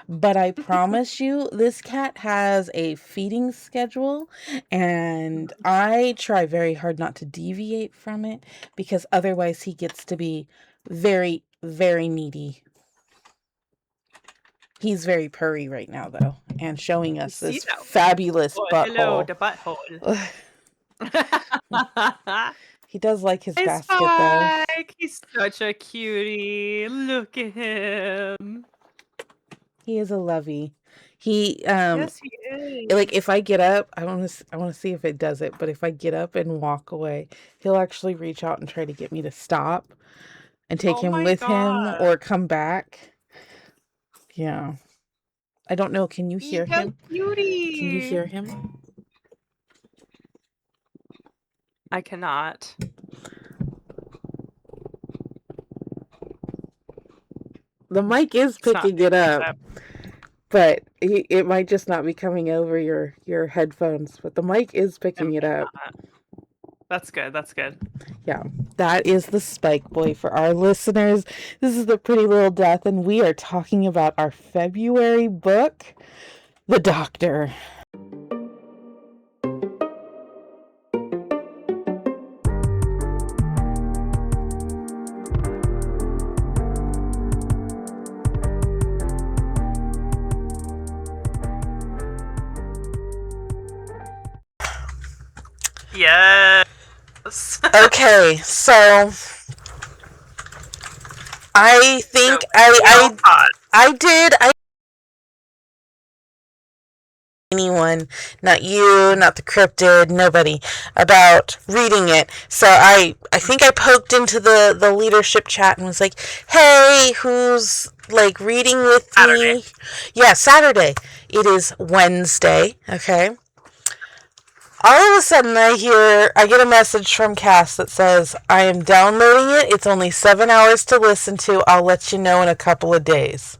But I promise you, this cat has a feeding schedule, and I try very hard not to deviate from it because otherwise he gets to be very, very needy. He's very purry right now, though, and showing You us see this that? fabulous Oh, hello, butthole. the butthole. He does like his Hey, basket, though. Spike! He's such a cutie. Look at him. He is a lovey. He Yes, he like is. if I get up, I want to see if it does it, but if I get up and walk away, he'll actually reach out and try to get me to stop and take Oh him my with him god. or come back. Yeah. I don't know, can you He's hear a him? Can you cutie. hear him? I cannot. The mic is It's not picking it picking it up, up. but it might just not be coming over your headphones, but the mic is It picking it might up. not. That's good. That's good. Yeah, that is the Spike Boy for our listeners. This is the Pretty Little Death, and we are talking about our February book, The Doctor. Yes. Okay, so I So, think I did anyone, not you, not the cryptid, nobody, about reading it. So I think I poked into the leadership chat and was like, hey, who's like reading with Saturday. me? Yeah, Saturday. It is Wednesday, okay? All of a sudden I get a message from Cass that says, I am downloading it. It's only 7 hours to listen to. I'll let you know in a couple of days.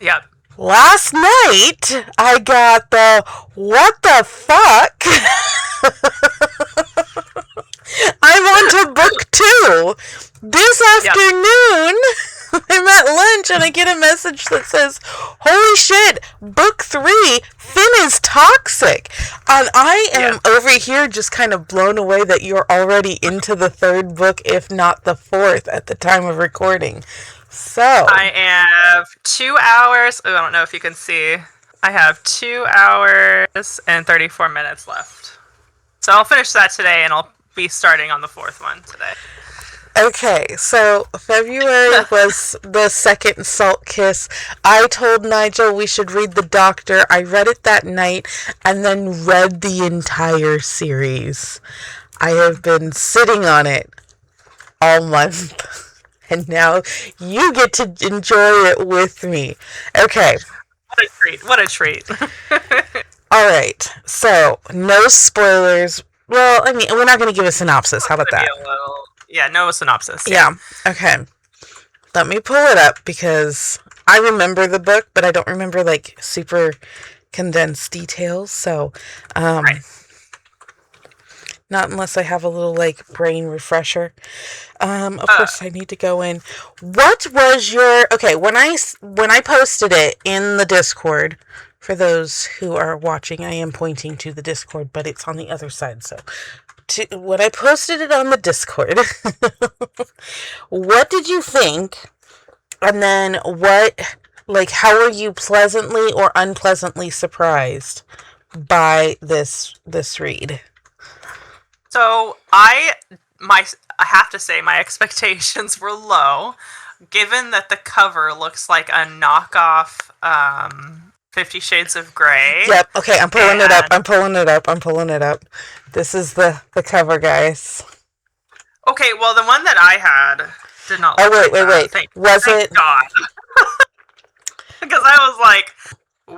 Yep. Last night, I got the, what the fuck? I'm on to book 2. This afternoon, I'm at lunch and I get a message that says, holy shit, book 3, Finn is toxic. And I am over here just kind of blown away that you're already into the 3rd book, if not the 4th, at the time of recording. So I have 2 hours. Oh, I don't know if you can see. I have 2 hours and 34 minutes left. So I'll finish that today and I'll be starting on the 4th one today. okay, so February was the second Salt Kiss. I told Nigel we should read The Doctor. I read it that night and then read the entire series. I have been sitting on it all month. And now you get to enjoy it with me. Okay. What a treat. What a treat. All right. So, no spoilers. Well, I mean, we're not going to give a synopsis. How about that? Yeah, no synopsis. Yeah. Okay. Let me pull it up because I remember the book, but I don't remember like super condensed details. So, Right. not unless I have a little like brain refresher. Of course, I need to go in. What was your okay when I posted it in the Discord? For those who are watching, I am pointing to the Discord, but it's on the other side. So, when I posted it on the Discord, what did you think? And then how were you pleasantly or unpleasantly surprised by this read? So I have to say my expectations were low, given that the cover looks like a knockoff 50 Shades of Grey. Yep. Okay, I'm pulling it up. This is the cover, guys. Okay, well the one that I had did not look wait. Was it? God. Because I was like,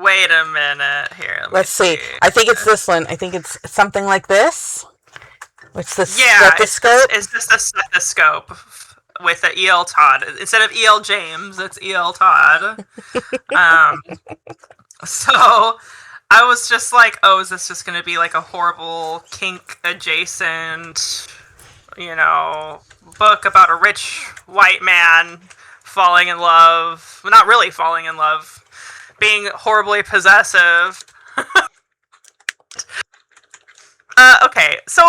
wait a minute here. Let's see. I think it's this one. I think it's something like this. What's the stethoscope? It's just a stethoscope with the E.L. Todd. Instead of E.L. James, it's E.L. Todd. So I was just like, oh, is this just going to be like a horrible kink adjacent, book about a rich white man falling in love? Well, not really falling in love. being horribly possessive. Okay, so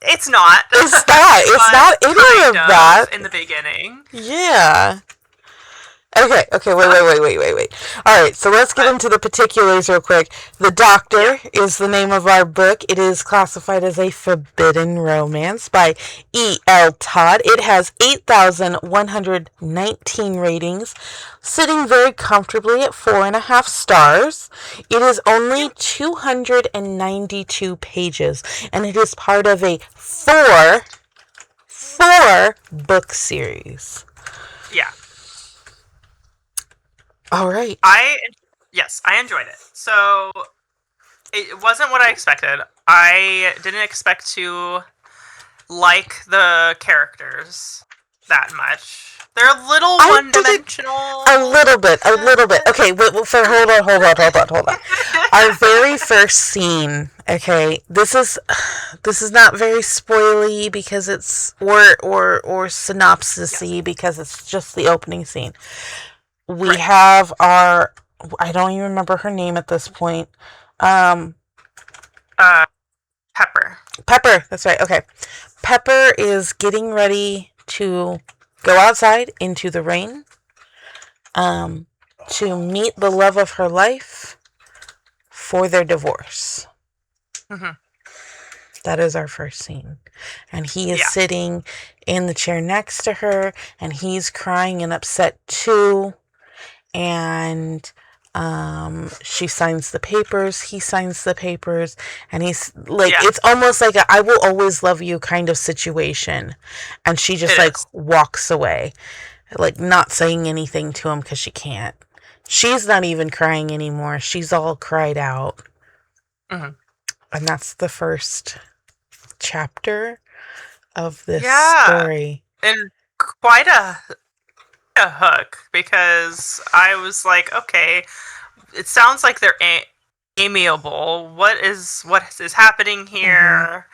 it's not. It's not any of that. In the beginning. Yeah. Okay, wait. Alright, so let's get into the particulars real quick. The Doctor is the name of our book. It is classified as a forbidden romance by E.L. Todd. It has 8,119 ratings, sitting very comfortably at 4.5 stars. It is only 292 pages, and it is part of a four book series. Yeah. All right. I enjoyed it. So it wasn't what I expected. I didn't expect to like the characters that much. They're a little one-dimensional. A little bit. Okay, hold on. Our very first scene. Okay, this is not very spoily because it's or synopsis-y because it's just the opening scene. We have I don't even remember her name at this point. Pepper. Pepper, that's right. Okay. Pepper is getting ready to go outside into the rain to meet the love of her life for their divorce. Mm-hmm. That is our first scene. And he is sitting in the chair next to her, and he's crying and upset too. And she signs the papers, he signs the papers, and he's like, it's almost like a I will always love you kind of situation. And she just walks away, like not saying anything to him because she can't. She's not even crying anymore. She's all cried out. Mm-hmm. And that's the first chapter of this story. And quite a hook, because I was like, okay, it sounds like they're amiable. What is happening here?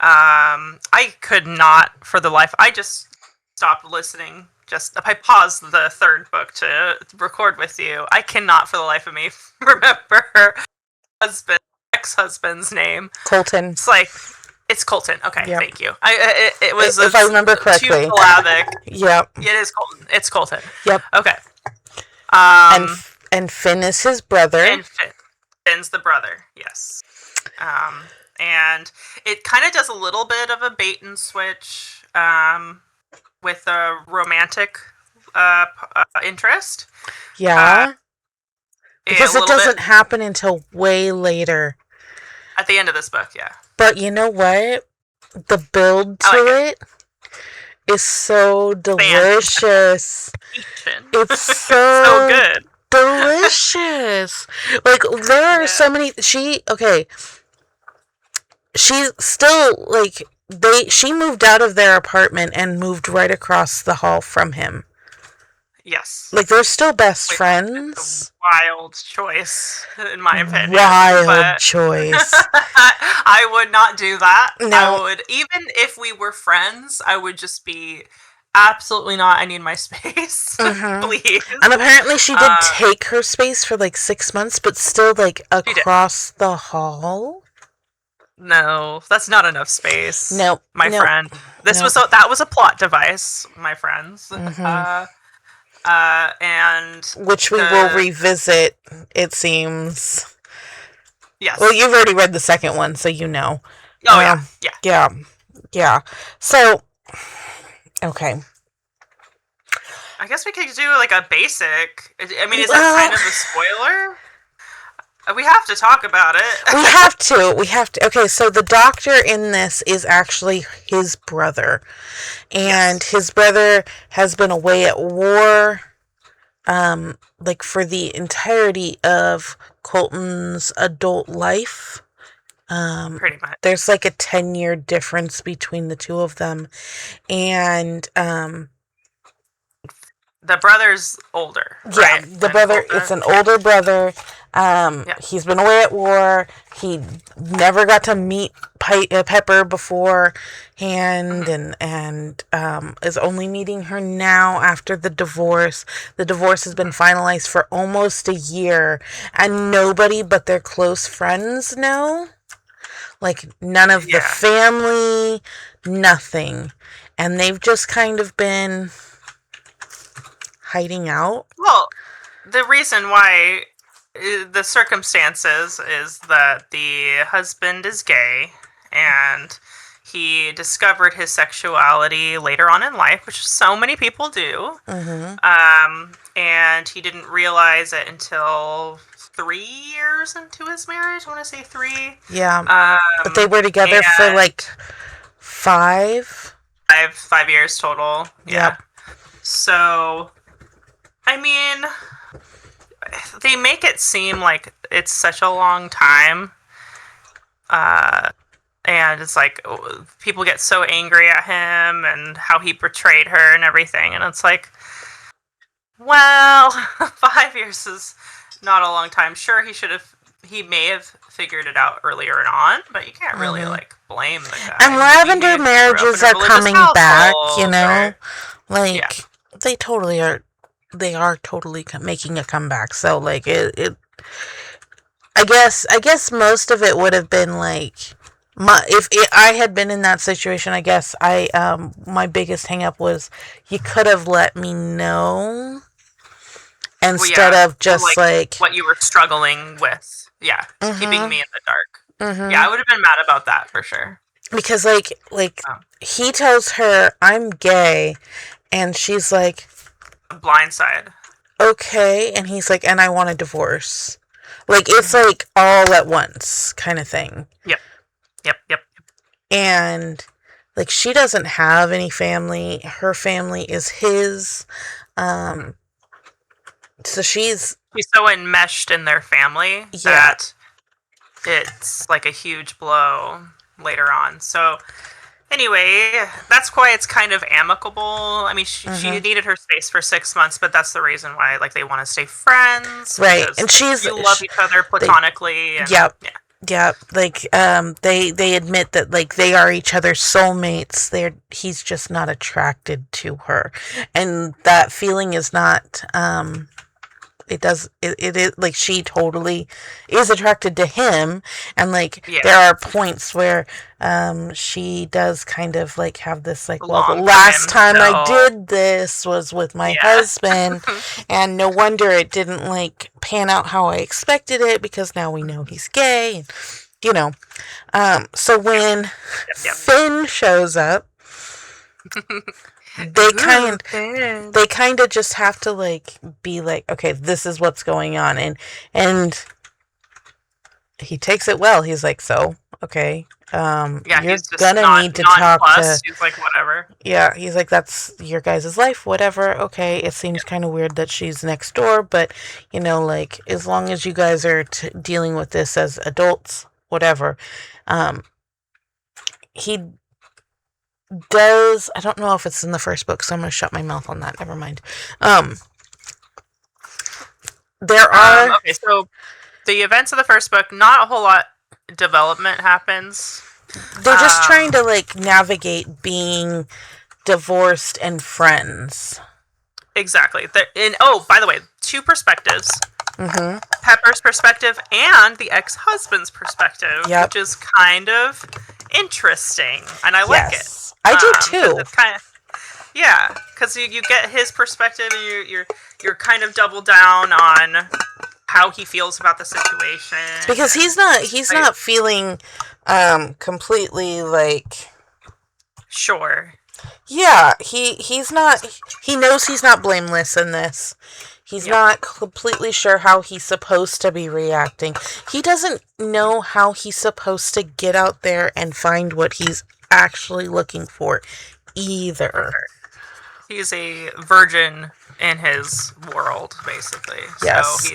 Mm-hmm. I could not for the life. I just stopped listening. I paused the third book to record with you. I cannot for the life of me remember her ex-husband's name. Colton. It's Colton. Okay, thank you. It was if I remember correctly. Too syllabic. Yep. It is Colton. It's Colton. Yep. Okay. And Finn is his brother. And Finn's the brother. Yes. And it kind of does a little bit of a bait and switch with a romantic interest. Yeah. Because it doesn't happen until way later. At the end of this book, yeah. But you know what? The build to it is so delicious. It's so good. Delicious. Like, there are so many... She's still, like... She moved out of their apartment and moved right across the hall from him. Yes. Like, they're still best friends. Wild choice, in my opinion. Wild choice. I would not do that. No. I would, even if we were friends, I would just be absolutely not. I need my space. Mm-hmm. Please. And apparently she did take her space for like 6 months, but still like across the hall. No, that's not enough space. Nope. My friend. That was a plot device, my friends. Mm-hmm. And which we will revisit, it seems. Yes. Well, you've already read the second one, so you know. Oh, yeah. So, okay. I guess we could do like a basic. I mean, is that kind of a spoiler? We have to talk about it. We have to. Okay, so the Doctor in this is actually his brother. And his brother has been away at war, like for the entirety of Colton's adult life. Pretty much. There's like a 10-year difference between the two of them. And, the brother's older. Yeah, right? the brother, it's an older brother. Yeah. He's been away at war. He never got to meet Pepper beforehand, and is only meeting her now after the divorce. The divorce has been finalized for almost a year, and nobody but their close friends know. Like, none of the family, nothing. And they've just kind of been hiding out. Well, the reason why the circumstances is that the husband is gay and he discovered his sexuality later on in life, which so many people do. And he didn't realize it until 3 years into his marriage. I want to say 3. Yeah. But they were together for like 5. 5 years total. Yeah. Yep. So, I mean, they make it seem like it's such a long time. And it's like, people get so angry at him and how he betrayed her and everything. And it's like, well, 5 years is not a long time. Sure, he may have figured it out earlier on, but you can't really, like, blame the guy. And lavender marriages are coming back, you know? Like, they totally are. They are totally making a comeback. So, like, I guess most of it would have been, like, if I had been in that situation, I guess my biggest hang up was, you could have let me know instead of just like what you were struggling with. Yeah, keeping me in the dark. Yeah, I would have been mad about that for sure. Because he tells her, I'm gay, and she's like, blindside. Okay, and he's like, and I want a divorce. Like, it's like all at once kind of thing. Yep. And like, she doesn't have any family. Her family is his. So she's so enmeshed in their family that it's like a huge blow later on. So anyway, that's why it's kind of amicable. I mean, she needed her space for 6 months, but that's the reason why, like, they want to stay friends, right? And you love each other platonically. Yep. Like, they admit that, like, they are each other's soulmates. He's just not attracted to her, and that feeling is not. It is like, she totally is attracted to him, and like there are points where she does kind of like have this like, well, the last time I did this was with my husband, and no wonder it didn't like pan out how I expected it, because now we know he's gay, and, you know. So when Finn shows up, they kind of just have to like be like, okay, this is what's going on, and he takes it well. He's like, so okay, you're gonna need to talk to. He's like, whatever. Yeah, he's like, that's your guys' life, whatever. Okay, it seems kind of weird that she's next door, but you know, like, as long as you guys are dealing with this as adults, whatever. He does, I don't know if it's in the first book, so I'm going to shut my mouth on that. Never mind. There are... okay, so the events of the first book, not a whole lot development happens. They're just trying to, like, navigate being divorced and friends. Exactly. And, oh, by the way, 2 perspectives. Pepper's perspective and the ex-husband's perspective, which is kind of interesting, and I like it. I do too. It's kind of, because you get his perspective, and you're kind of double down on how he feels about the situation. Because he's not feeling completely like sure. Yeah, he's not. He knows he's not blameless in this. He's not completely sure how he's supposed to be reacting. He doesn't know how he's supposed to get out there and find what he's actually looking for either. He's a virgin in his world, basically. Yes.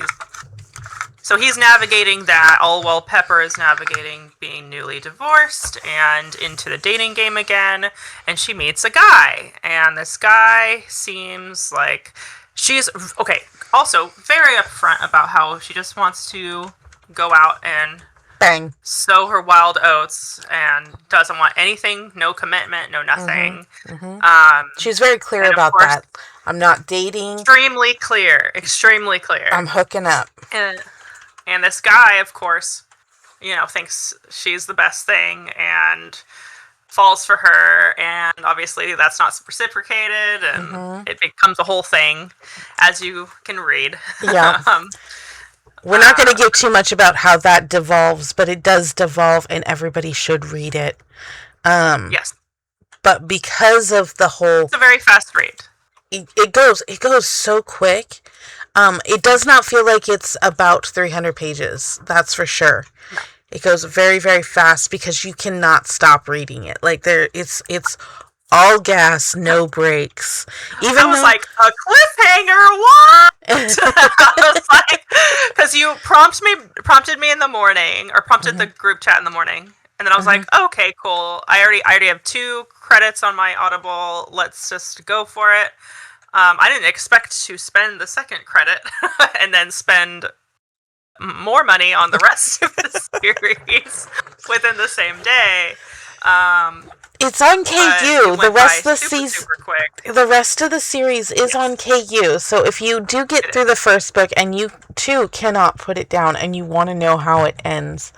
So he's navigating that, all while Pepper is navigating being newly divorced and into the dating game again. And she meets a guy. And this guy seems like... okay, also very upfront about how she just wants to go out and Bang. sow her wild oats and doesn't want anything, no commitment, no nothing. She's very clear about that. I'm not dating. Extremely clear. Extremely clear. I'm hooking up. And this guy, of course, thinks she's the best thing and falls for her, and obviously that's not reciprocated, and it becomes a whole thing, as you can read. Yeah. We're not going to give too much about how that devolves, but it does devolve, and everybody should read it. Yes. But because of the whole... It's a very fast read. It goes so quick. It does not feel like it's about 300 pages. That's for sure. No. It goes very, very fast because you cannot stop reading it. Like it's all gas, no brakes. Even I was like, a cliffhanger, what? I was like, because you prompted me in the morning, or prompted the group chat in the morning, and then I was like, okay, cool. I already have 2 credits on my Audible. Let's just go for it. I didn't expect to spend the 2nd credit and then spend more money on the rest of the series within the same day. It's on KU. The rest of the season, the rest of the series is on KU. So if you do get through the first book and you too cannot put it down and you want to know how it ends,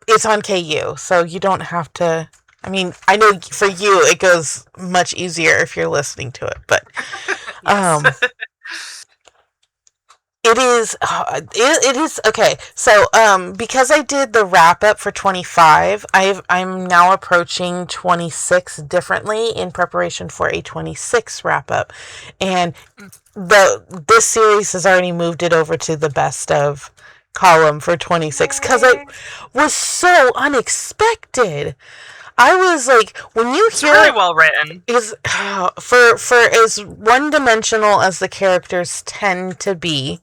it's on KU. So you don't have to. I mean, I know for you it goes much easier if you're listening to it, but it is okay. So because I did the wrap up for 25, I'm now approaching 26 differently in preparation for a 26 wrap up, and this series has already moved it over to the best of column for 26 because it was so unexpected. I was like, when you hear really well written, is for as one dimensional as the characters tend to be,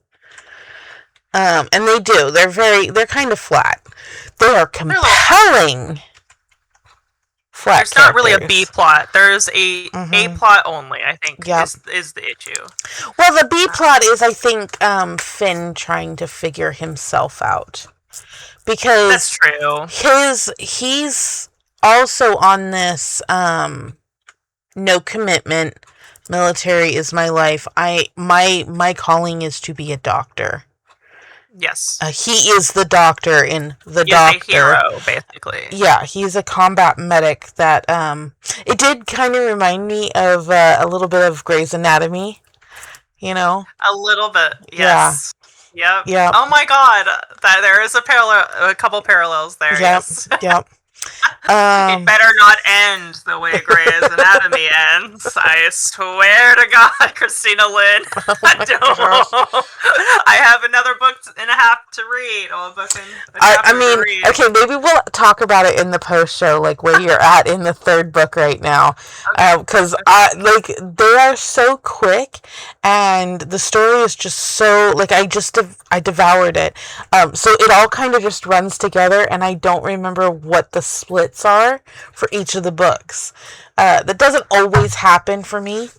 and they do. They're kind of flat. They are compelling. Flat. There's not really a B plot. There's a plot only, I think, is the issue. Well, the B plot is, I think, Finn trying to figure himself out, because that's true. He's also on this no commitment, military is my life. My calling is to be a doctor. Yes. He is the doctor in the he's Doctor. He's a hero, basically. Yeah, he's a combat medic that it did kind of remind me of a little bit of Grey's Anatomy, A little bit. Yes. Yeah. Yep. Oh my god. There is a couple parallels there. Yep. Yes. Yep. It better not end the way Grey's Anatomy ends. I swear to God, Christina Lynn. I have another book and a half to read. Okay, maybe we'll talk about it in the post show, like where you're at in the 3rd book right now, because they are so quick, and the story is just so I devoured it. So it all kind of just runs together, and I don't remember what the splits are for each of the books. That doesn't always happen for me,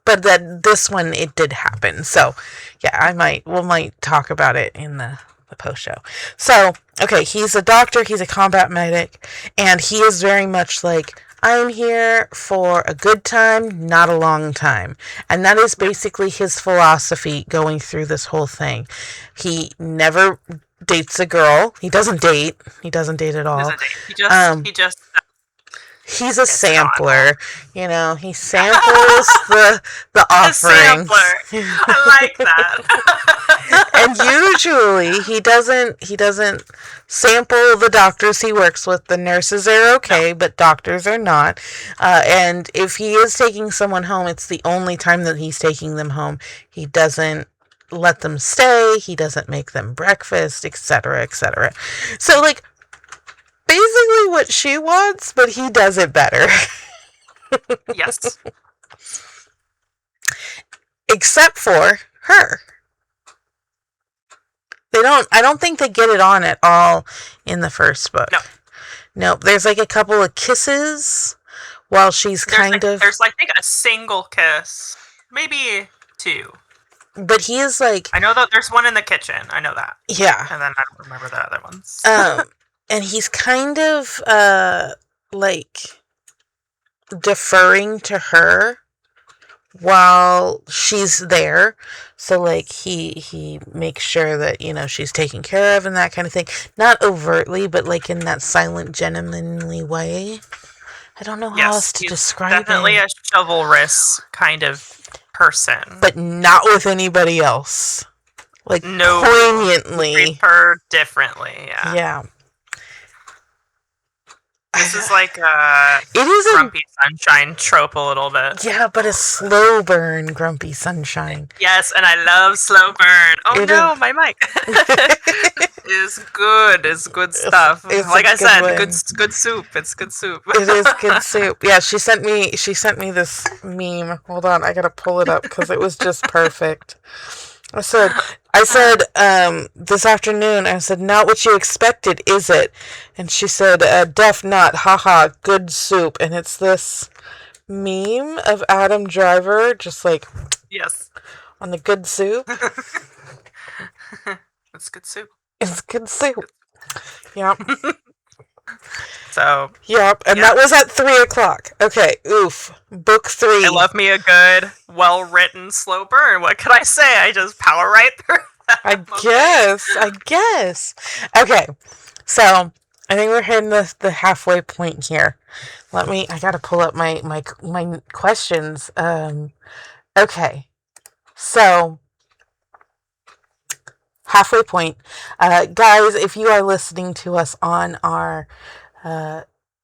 but this one it did happen. So yeah, we might talk about it in the post show. So okay, he's a doctor, he's a combat medic, and he is very much like, I'm here for a good time, not a long time. And that is basically his philosophy going through this whole thing. He never dates a girl. He doesn't date. He doesn't date at all. He just he's a sampler. He samples the offerings. I like that. And usually he doesn't sample the doctors he works with. The nurses are okay, but doctors are not. And if he is taking someone home, it's the only time that he's taking them home. He doesn't let them stay. He doesn't make them breakfast, etc., etc. So, basically what she wants, but he does it better. Yes. Except for her. I don't think they get it on at all in the first book. No, there's a couple of kisses while she's there's I think a single kiss. Maybe 2. But he is like, I know that there's one in the kitchen. I know that. yeah. And then I don't remember the other ones. And he's kind of like deferring to her while she's there. So like he makes sure that, you know, she's taken care of and that kind of thing. Not overtly, but like in that silent, gentlemanly way. I don't know how else to describe definitely it. a chivalrous kind of person. But not with anybody else. Like, no, poignantly. Treats her differently, yeah. Yeah. This is like a Grumpy Sunshine trope a little bit. Yeah, but a slow burn Grumpy Sunshine. Yes, and I love slow burn. Oh no, my mic. It's good. It's good stuff. Like I said, good soup. It's good soup. It is good soup. Yeah, she sent me this meme. Hold on, I gotta pull it up because it was just perfect. I said, this afternoon, I said, not what you expected, is it? And she said, def not, haha, good soup. And it's this meme of Adam Driver, just like, yes, on the good soup. It's good soup. It's good soup. Yep. So. Yep, and that was at 3:00. Okay, oof. Book 3. I love me a good, well-written slow burn. What can I say? I just power right through that. I guess. Okay, so I think we're hitting the halfway point here. I gotta pull up my questions. Okay, so halfway point. Guys, if you are listening to us on our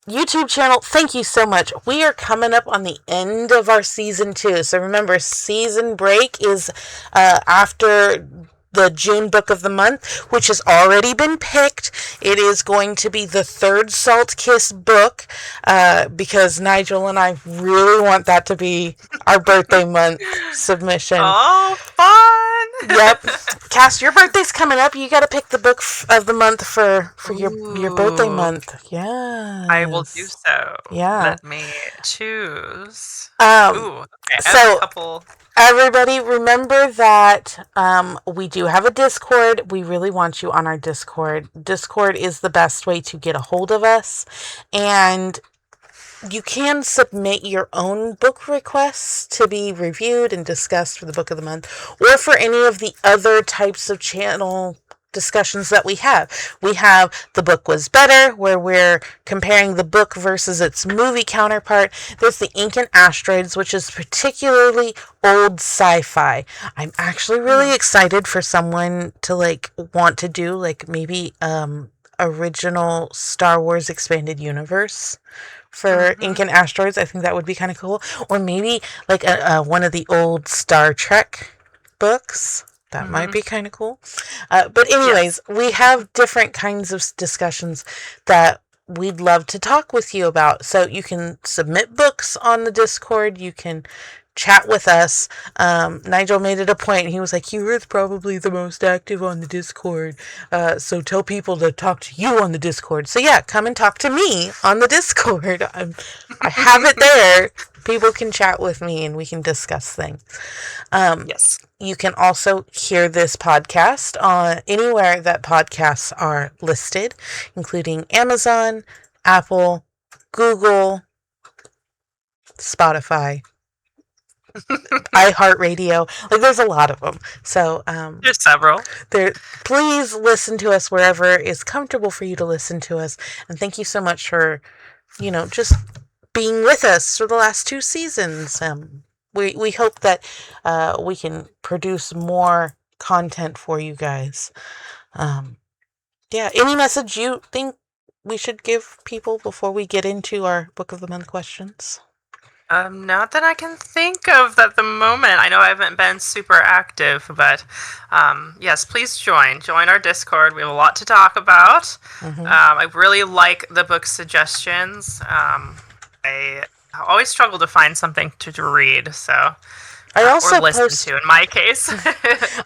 YouTube channel, thank you so much. We are coming up on the end of our season 2. So remember, season break is after the June book of the month, which has already been picked. It is going to be the third Salt Kiss book, because Nigel and I really want that to be our birthday month submission. Oh, fun! Yep. Cass, your birthday's coming up. You got to pick the book of the month for your birthday month. Yeah. I will do so. Yeah. Let me choose. Okay. So, everybody, remember that we do have a Discord. We really want you on our Discord. Discord is the best way to get a hold of us. And you can submit your own book requests to be reviewed and discussed for the book of the month, or for any of the other types of channel discussions that we have. We have The Book Was Better, where we're comparing the book versus its movie counterpart. There's The Ink and Asteroids, which is particularly old sci-fi. I'm actually really excited for someone to want to do maybe original Star Wars expanded universe for Ink and Asteroids. I think that would be kind of cool. Or maybe one of the old Star Trek books. That might be kind of cool. But anyways, we have different kinds of discussions that we'd love to talk with you about. So you can submit books on the Discord. You can chat with us. Nigel made it a point. He was like, you were probably the most active on the Discord. So tell people to talk to you on the Discord. So yeah, come and talk to me on the Discord. I have it there. People can chat with me and we can discuss things. Yes. You can also hear this podcast on anywhere that podcasts are listed, including Amazon, Apple, Google, Spotify, iHeartRadio. There's a lot of them. So there's several. Please listen to us wherever is comfortable for you to listen to us. And thank you so much for, just being with us for the last 2 seasons. We hope that we can produce more content for you guys. Any message you think we should give people before we get into our Book of the Month questions? Not that I can think of at the moment. I know I haven't been super active, but yes, please join our Discord. We have a lot to talk about. I really like the book suggestions. I always struggle to find something to read, so I also or listen to in my case.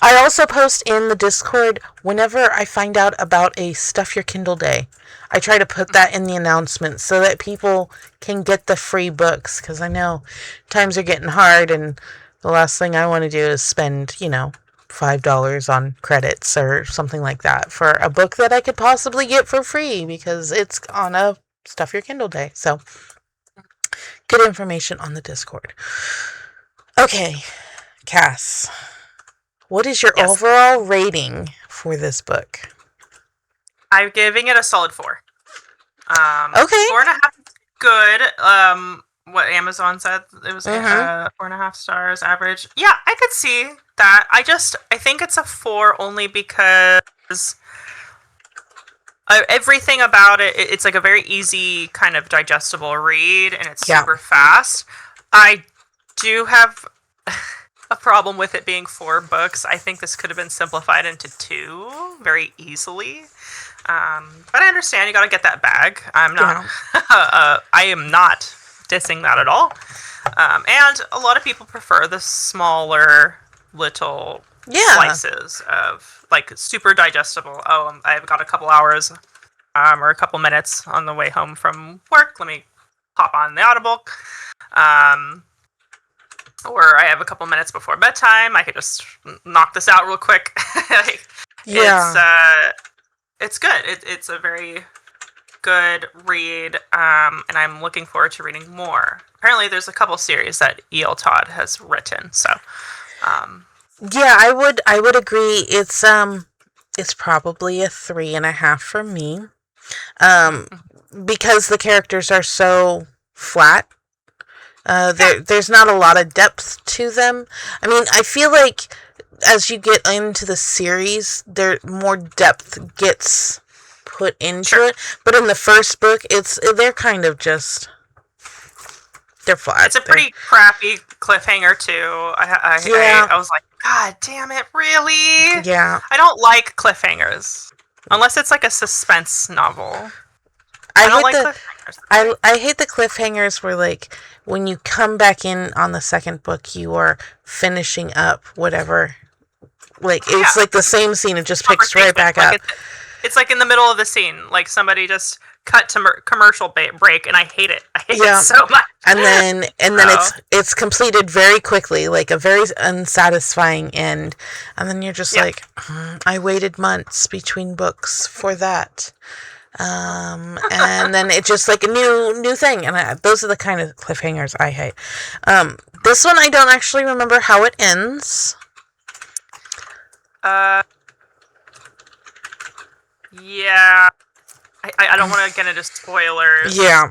I also post in the Discord whenever I find out about a Stuff Your Kindle Day. I try to put that in the announcement so that people can get the free books, because I know times are getting hard and The last thing I want to do is spend, $5 on credits or something like that for a book that I could possibly get for free because it's on a Stuff Your Kindle day. So, good information on the Discord. Okay, Cass, what is your overall rating for this book? I'm giving it a solid 4. Okay. 4.5 is good. What Amazon said, it was 4.5 stars average. Yeah, I could see that. I think it's a 4 only because everything about it's like a very easy kind of digestible read, and it's super fast. I do have a problem with it being 4 books. I think this could have been simplified into 2 very easily. But I understand you got to get that bag. I'm not. I am not dissing that at all. And a lot of people prefer the smaller little slices of like super digestible. Oh, I've got a couple hours, or a couple minutes on the way home from work. Let me hop on the Audiobook. Or I have a couple minutes before bedtime. I could just knock this out real quick. It's good. It's a very good read, and I'm looking forward to reading more. Apparently, there's a couple series that E.L. Todd has written. So, I would agree. It's probably a 3.5 for me, because the characters are so flat. There's not a lot of depth to them. I mean, I feel like as you get into the series, more depth gets put into it. But in the first book, they're kind of just, they're flat. It's a pretty crappy cliffhanger too. I was like, God damn it, really? Yeah. I don't like cliffhangers unless it's like a suspense novel. I don't like cliffhangers. I hate the cliffhangers where, like, when you come back in on the second book, you are finishing up whatever. Like, it's like the same scene, it just picks right back up. It's like in the middle of the scene, like somebody just cut to commercial break, and I hate it. I hate it so much. And then it's completed very quickly, like a very unsatisfying end. And then you're just like, I waited months between books for that. And then it's just like a new thing, and those are the kind of cliffhangers I hate. This one I don't actually remember how it ends. Yeah. I don't want to get into spoilers. Yeah.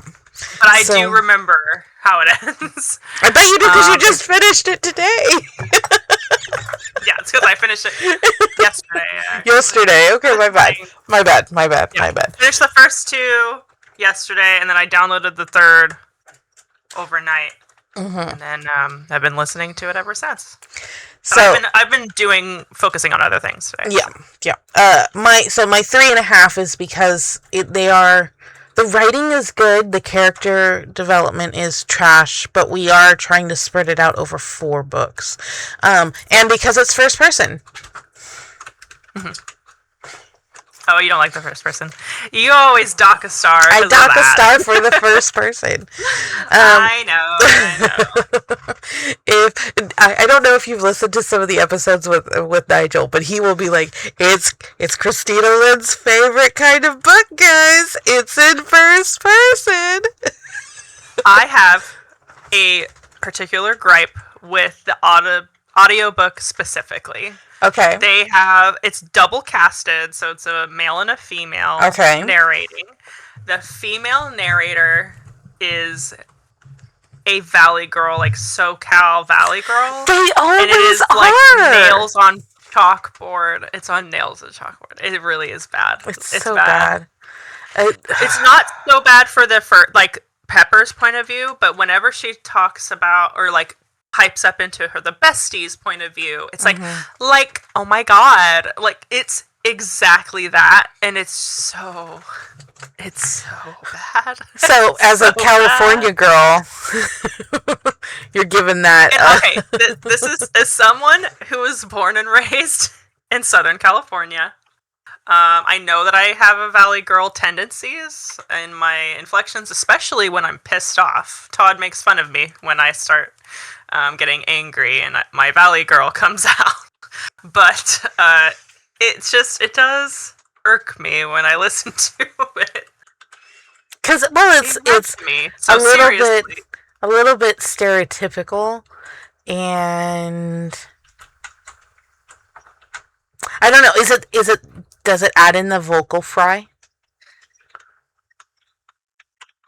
But I do remember how it ends. I bet you do, because you just finished it today. Yeah, it's because I finished it yesterday. Yesterday. Okay, my bad. Finished the first 2 yesterday, and then I downloaded the third overnight. And then I've been listening to it ever since. So I've been focusing on other things today. Yeah. My 3.5 is because the writing is good, the character development is trash, but we are trying to spread it out over 4 books, and because it's first person. Oh, you don't like the first person. You always dock a star. I dock a star for the first person. I know. I don't know if you've listened to some of the episodes with Nigel, but he will be like, it's Christina Lynn's favorite kind of book, guys. It's in first person. I have a particular gripe with the audiobook specifically. Okay. It's double casted, so it's a male and a female narrating. The female narrator is a Valley girl, like SoCal Valley girl. They always and it is are. Like nails on chalkboard. It's on nails on chalkboard. It really is bad. It's so bad. It's not so bad for like Pepper's point of view, but whenever she talks about or like hypes up into the bestie's point of view, it's like oh my god, like it's exactly that, and it's so bad. So as a California girl, you're given that. This is as someone who was born and raised in Southern California. I know that I have a Valley Girl tendencies in my inflections, especially when I'm pissed off. Todd makes fun of me when I start getting angry and my Valley Girl comes out. But it does irk me when I listen to it. Because, well, it's me so a little bit stereotypical, and I don't know. Does it add in the vocal fry?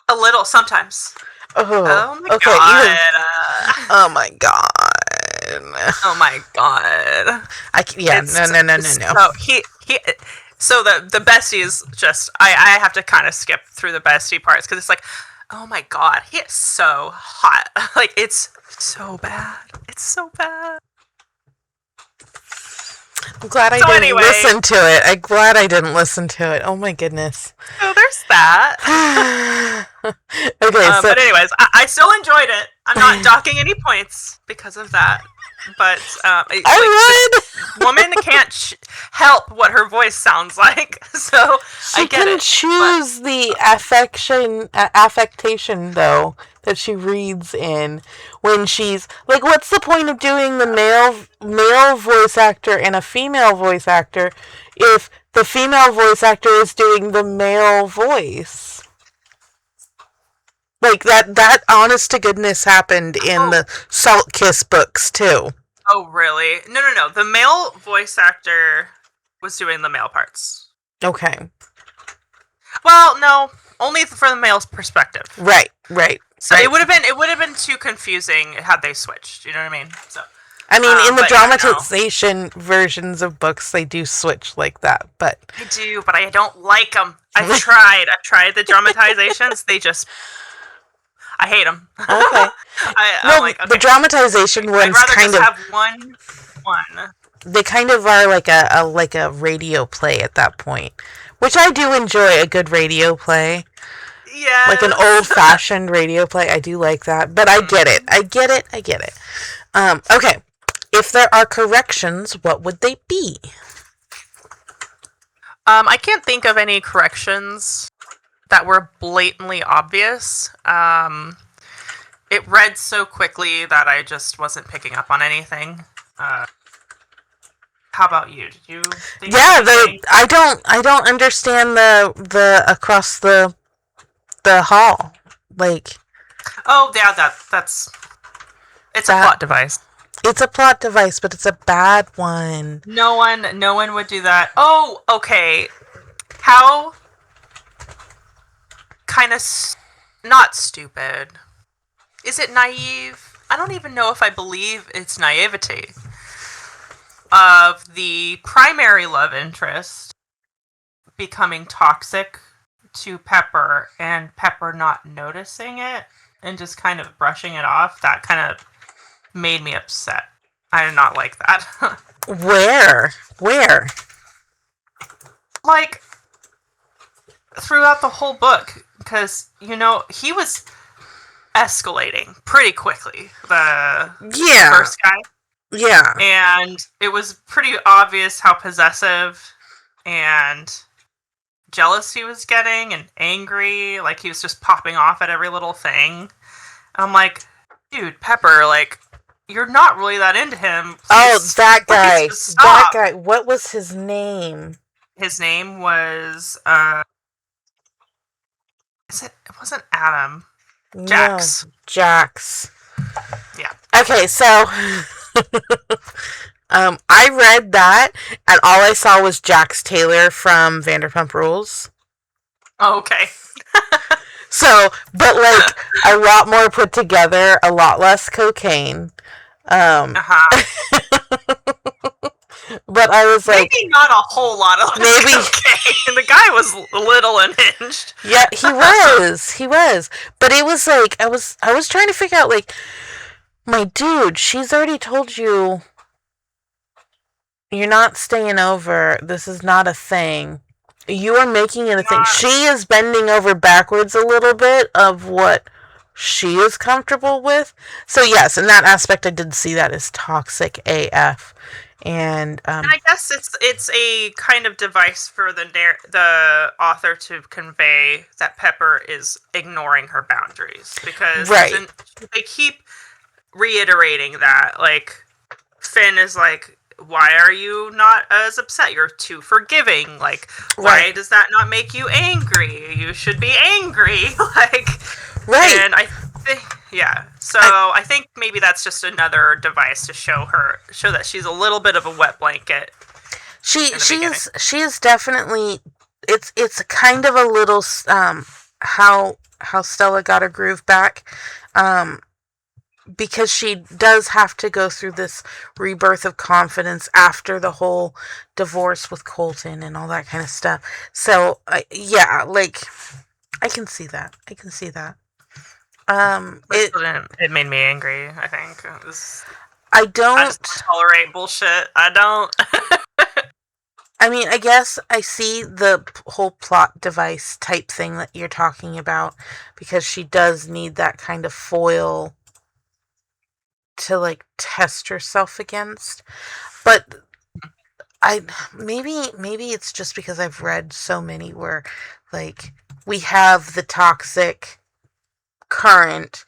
A little, sometimes. Oh my okay. god. Oh my god. Oh my god. No. So the bestie is just I have to kind of skip through the bestie parts because it's like, oh my god, he is so hot. Like, it's so bad. It's so bad. I'm glad I didn't listen to it. I'm glad I didn't listen to it. Oh my goodness. Oh, there's that. Okay, but anyways, I still enjoyed it. I'm not docking any points because of that. But I would. Woman can't help what her voice sounds like, so she can choose the affectation though that she reads in when she's like. What's the point of doing the male voice actor and a female voice actor if the female voice actor is doing the male voice? Like that honest to goodness happened in the Salt Kiss books too. Oh, really? No. The male voice actor was doing the male parts. Okay. Well, no, only for the male's perspective. Right. So it would have been too confusing had they switched. You know what I mean? So. I mean, in the dramatization versions of books, they do switch like that, but... I do, but I don't like them. I've tried the dramatizations. They just... I hate them. Okay. The dramatization ones kind of... have one. They kind of are like a radio play at that point, which I do enjoy. A good radio play. Yeah. Like an old-fashioned radio play. I do like that, but I get it. Okay. If there are corrections, what would they be? I can't think of any corrections that were blatantly obvious. It read so quickly that I just wasn't picking up on anything. How about you? Did you think I don't understand the across the hall. Like, oh yeah, that's it's a plot device. It's a plot device, but it's a bad one. No one would do that. Oh, okay. How kind of not stupid. Is it naive? I don't even know if I believe it's naivety of the primary love interest becoming toxic to Pepper and Pepper not noticing it and just kind of brushing it off. That kind of made me upset. I did not like that. Where? Like, throughout the whole book, because, he was escalating pretty quickly, the first guy. Yeah. And it was pretty obvious how possessive and jealous he was getting and angry. Like, he was just popping off at every little thing. I'm like, dude, Pepper, like, you're not really that into him. Please, that guy. What was his name? His name was, it wasn't Adam. Jax. No, Jax. Yeah. Okay, so, I read that, and all I saw was Jax Taylor from Vanderpump Rules. Oh, okay. So, but, like, a lot more put together, a lot less cocaine. But I was like, maybe not a whole lot of cocaine. The guy was little and hinged. Yeah, he was. But it was like I was trying to figure out, like, my dude, she's already told you you're not staying over. This is not a thing. You are making it a thing. She is bending over backwards a little bit of what she is comfortable with. So yes, in that aspect, I did see that as toxic AF. And And I guess it's a kind of device for the author to convey that Pepper is ignoring her boundaries, because right, they keep reiterating that, like, Finn is like, why are you not as upset? You're too forgiving. Like, why right, does that not make you angry? You should be angry. Like, right. and I think, yeah. So I, I think maybe that's just another device to show that she's a little bit of a wet blanket in the beginning. she is definitely, it's kind of a little how Stella got her groove back, um because she does have to go through this rebirth of confidence after the whole divorce with Colton and all that kind of stuff. So yeah, like I can see that. I can see that. But still didn't, it made me angry, I think. I I just don't. don't tolerate bullshit. I don't. I mean, I guess I see the whole plot device type thing that you're talking about, because she does need that kind of foil to like test herself against. But I maybe it's just because I've read so many where like we have the toxic current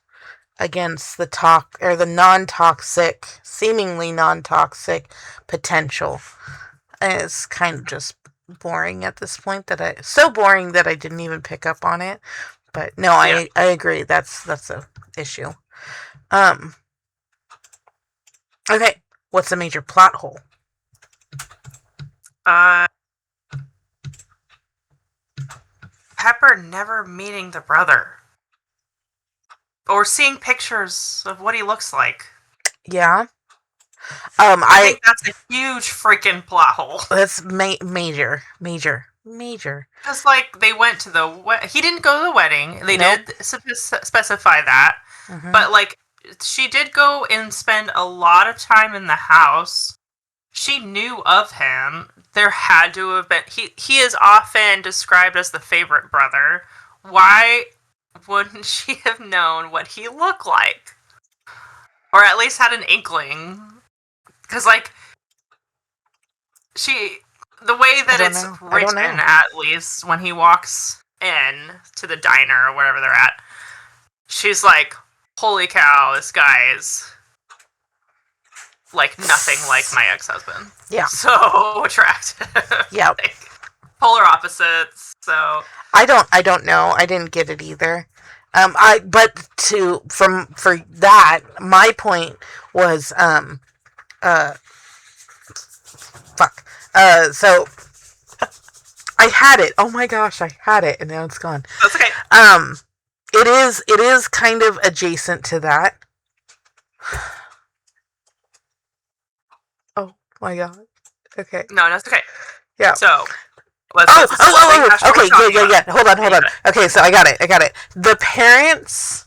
against the non-toxic, seemingly non-toxic potential. And it's kind of just boring at this point, so boring that I didn't even pick up on it. But no, Yeah. I agree. That's a issue. Um okay, what's a major plot hole? Uh, Pepper never meeting the brother. Or seeing pictures of what he looks like. Yeah. I think that's a huge freaking plot hole. That's major. Because, like, they went to he didn't go to the wedding. They Nope. did specify that. Mm-hmm. But, like, she did go and spend a lot of time in the house. She knew of him. There had to have been... He is often described as the favorite brother. Why wouldn't she have known what he looked like? Or at least had an inkling? Because, like, the way that it's written, at least, when he walks in to the diner or wherever they're at, she's like, holy cow, this guy is like nothing like my ex-husband. Yeah. So attractive. Yeah. Like, polar opposites. So I don't know. I didn't get it either. For that, my point was fuck. So I had it. Oh my gosh, I had it, and now it's gone. that's okay. It is kind of adjacent to that. Oh my god. Okay. No, that's okay. Yeah. So okay, yeah. Hold on. Okay, so I got it. The parents.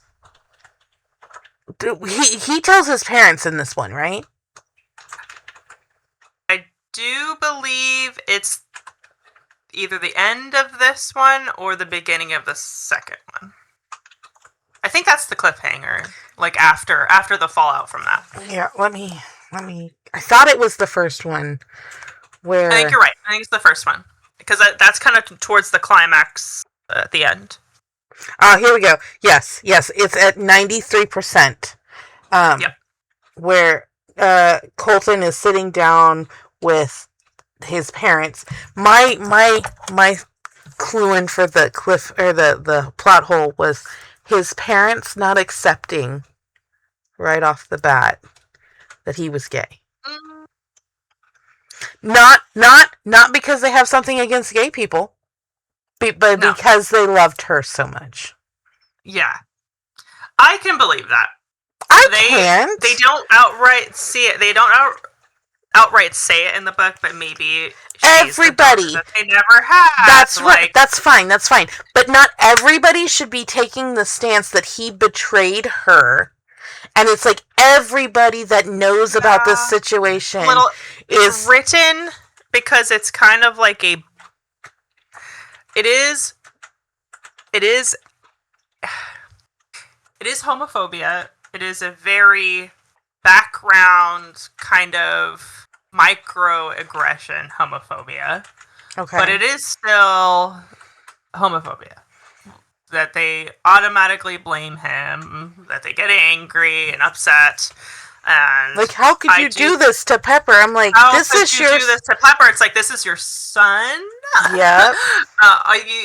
He tells his parents in this one, right? I do believe it's either the end of this one or the beginning of the second one. I think that's the cliffhanger. Like after the fallout from that. Yeah, let me. I thought it was the first one. Where I think you're right. I think it's the first one. Because that's kind of towards the climax at the end. Here we go. Yes. It's at 93%. Yep. Where Colton is sitting down with his parents. My clue in for the the plot hole was his parents not accepting right off the bat that he was gay. Not because they have something against gay people, but because they loved her so much. Yeah, I can believe that. I can't. They don't outright see it. They don't outright say it in the book, but maybe everybody that they never had. That's right. That's fine. But not everybody should be taking the stance that he betrayed her. And it's like everybody that knows about this situation is written because it's kind of like it is homophobia. It is a very background kind of microaggression homophobia, Okay. but it is still homophobia. That they automatically blame him, that they get angry and upset, and like, how could you do this to Pepper? I'm like, how this could is you your... do this to Pepper? It's like, this is your son. Yep.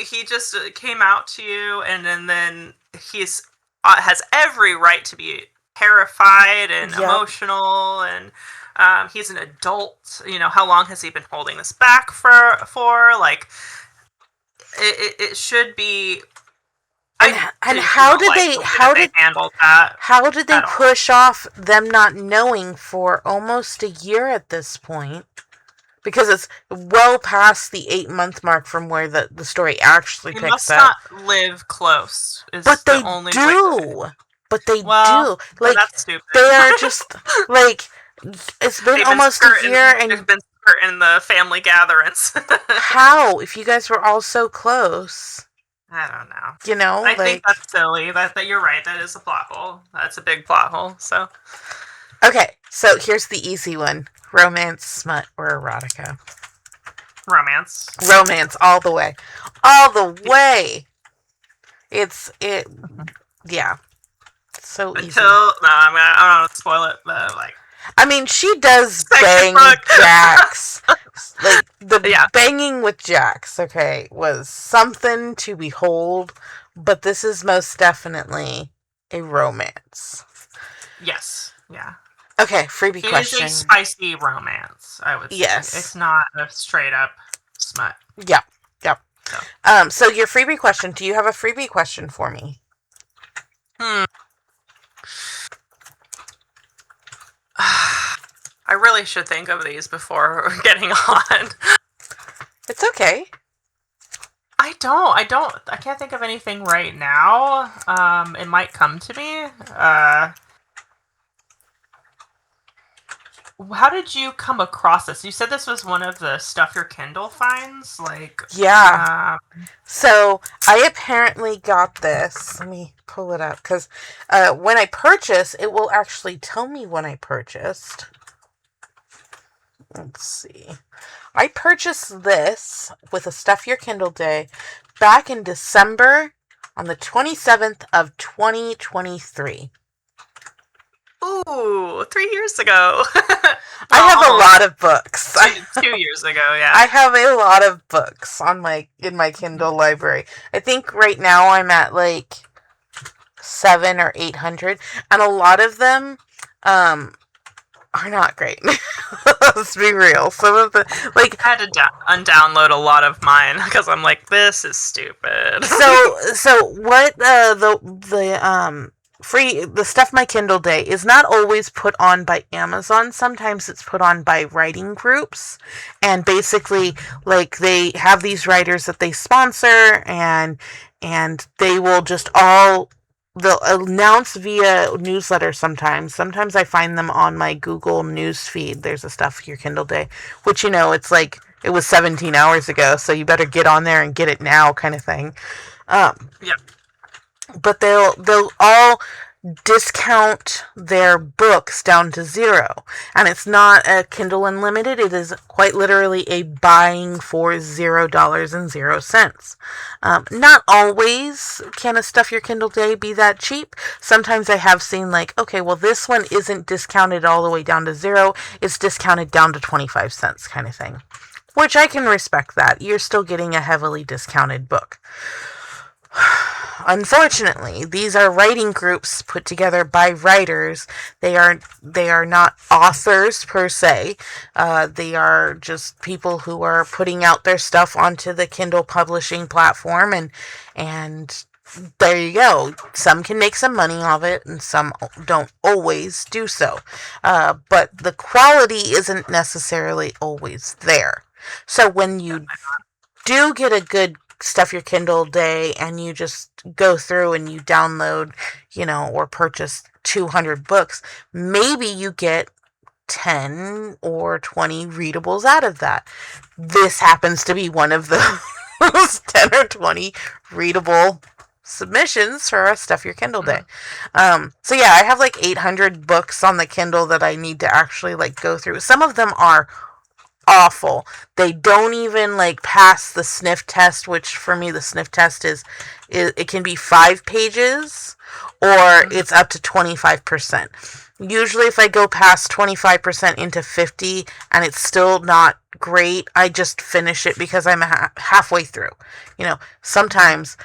He just came out to you, and then he's has every right to be terrified and Yep. emotional, and he's an adult. You know, how long has he been holding this back for? Like, it should be. And how did they handle that? How did they push off them not knowing for almost a year at this point? Because it's well past the 8-month mark from where the story actually picks up. They must not live close. But they do. But they do. Like, that's stupid. They are just like, it's been almost a year, and they've been in the family gatherings. How, if you guys were all so close? I don't know. You know, I think that's silly. That you're right. That is a plot hole. That's a big plot hole. So, okay. So here's the easy one: romance, smut, or erotica. Romance. Romance, all the way, all the way. Yeah. So easy. No, I don't want to spoil it, but like. I mean, she does bang Jax. Like, the banging with Jax, okay, was something to behold, but this is most definitely a romance. Yes, yeah. Okay, freebie question. It is a spicy romance, I would say. Yes. It's not a straight up smut. Yep. So your freebie question, do you have a freebie question for me? I really should think of these before getting on. It's okay. I can't think of anything right now. It might come to me. How did you come across this? You said this was one of the stuff your Kindle finds? Like, yeah. So, I apparently got this. Let me pull it up, because when I purchase, it will actually tell me when I purchased. Let's see. I purchased this with a Stuff Your Kindle Day back in December on the 27th of 2023. Ooh, 3 years ago. I have a lot of books. 2 years ago, yeah. I have a lot of books in my Kindle library. I think right now I'm at like 700 or 800, and a lot of them are not great. Let's be real. Some of the, like, I had to undownload a lot of mine because I'm like, this is stupid. So what the Stuff My Kindle Day is not always put on by Amazon. Sometimes it's put on by writing groups, and basically, like, they have these writers that they sponsor, and they will just they'll announce via newsletter sometimes. Sometimes I find them on my Google News feed. There's a Stuff Your Kindle Day, which, you know, it's like, it was 17 hours ago, so you better get on there and get it now kind of thing. Yep. But they'll all discount their books down to $0. And it's not a Kindle Unlimited. It is quite literally a buying for $0.00. Not always can a Stuff Your Kindle Day be that cheap. Sometimes I have seen, like, okay, well, this one isn't discounted all the way down to 0. It's discounted down to 25 cents kind of thing. Which I can respect that. You're still getting a heavily discounted book. Unfortunately, these are writing groups put together by writers. They are not authors per se. They are just people who are putting out their stuff onto the Kindle publishing platform, and there you go. Some can make some money off it, and some don't always do so. But the quality isn't necessarily always there. So when you do get a good Stuff Your Kindle Day and you just go through and you download, you know, or purchase 200 books, maybe you get 10 or 20 readables out of that. This happens to be one of those 10 or 20 readable submissions for our Stuff Your Kindle Day. So yeah, I have like 800 books on the Kindle that I need to actually like go through. Some of them are awful. They don't even like pass the sniff test, which for me the sniff test is it can be 5 pages or it's up to 25%. Usually if I go past 25% into 50 and it's still not great, I just finish it because I'm halfway through. You know, sometimes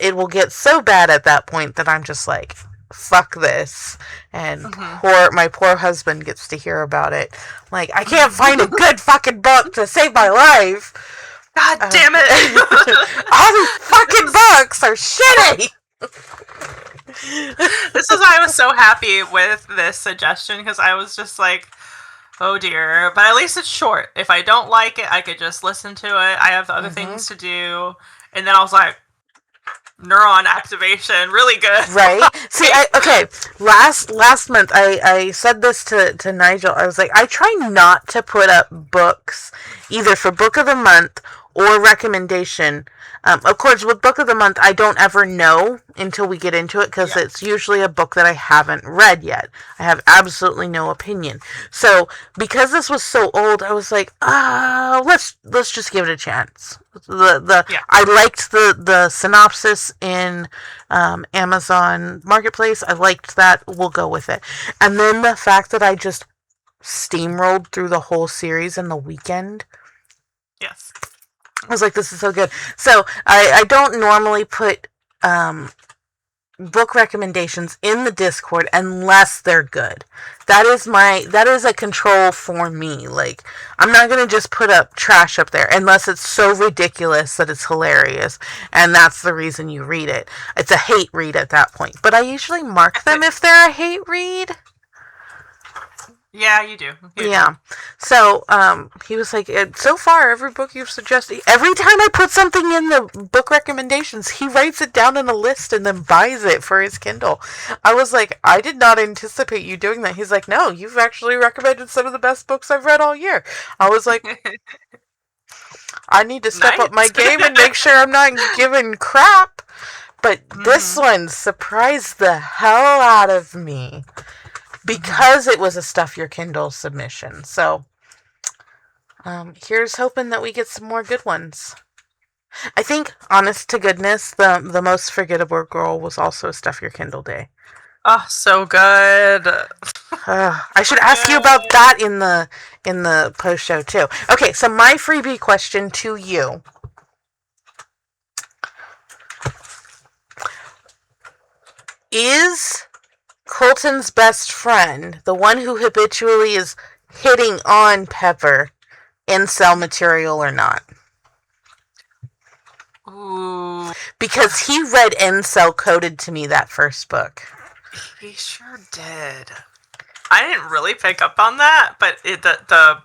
it will get so bad at that point that I'm just like, fuck this. And my poor husband gets to hear about it. Like, I can't find a good fucking book to save my life. God damn it. All these fucking books are shitty. This is why I was so happy with this suggestion, because I was just like, oh dear. But at least it's short. If I don't like it, I could just listen to it. I have other things to do. And then I was like, neuron activation, really good. Right? See, last month I said this to Nigel. I was like, I try not to put up books either for book of the month or recommendation. Of course, with book of the month, I don't ever know until we get into it because it's usually a book that I haven't read yet. I have absolutely no opinion. So, because this was so old, I was like, let's just give it a chance. I liked the synopsis in Amazon Marketplace. I liked that. We'll go with it. And then the fact that I just steamrolled through the whole series in the weekend. Yes. I was like, this is so good. So I don't normally put book recommendations in the Discord unless they're good. That is a control for me. Like, I'm not going to just put up trash up there unless it's so ridiculous that it's hilarious. And that's the reason you read it. It's a hate read at that point. But I usually mark them if they're a hate read. Yeah, you do. So, he was like, so far, every book you've suggested, every time I put something in the book recommendations, he writes it down in a list and then buys it for his Kindle. I was like, I did not anticipate you doing that. He's like, no, you've actually recommended some of the best books I've read all year. I was like, I need to step up my game and make sure I'm not giving crap. But this one surprised the hell out of me. Because it was a Stuff Your Kindle submission. So, here's hoping that we get some more good ones. I think, honest to goodness, the most forgettable girl was also a Stuff Your Kindle Day. Oh, so good. I should ask you about that in the post show too. Okay, so my freebie question to you. Is Colton's best friend, the one who habitually is hitting on Pepper, incel material or not? Ooh. Because he read incel coded to me that first book. He sure did. I didn't really pick up on that, but the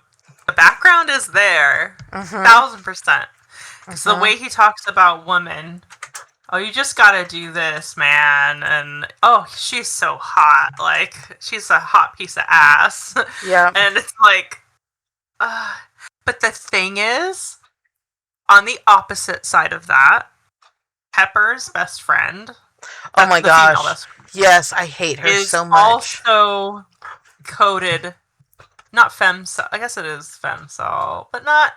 background is there. 1,000%. Because the way he talks about women... Oh, you just gotta do this, man. And, oh, she's so hot. Like, she's a hot piece of ass. Yeah. And it's like, but the thing is, on the opposite side of that, Pepper's best friend. Oh my gosh. Yes, I hate her so much. Also coded, not femcel. I guess it is femcel, but not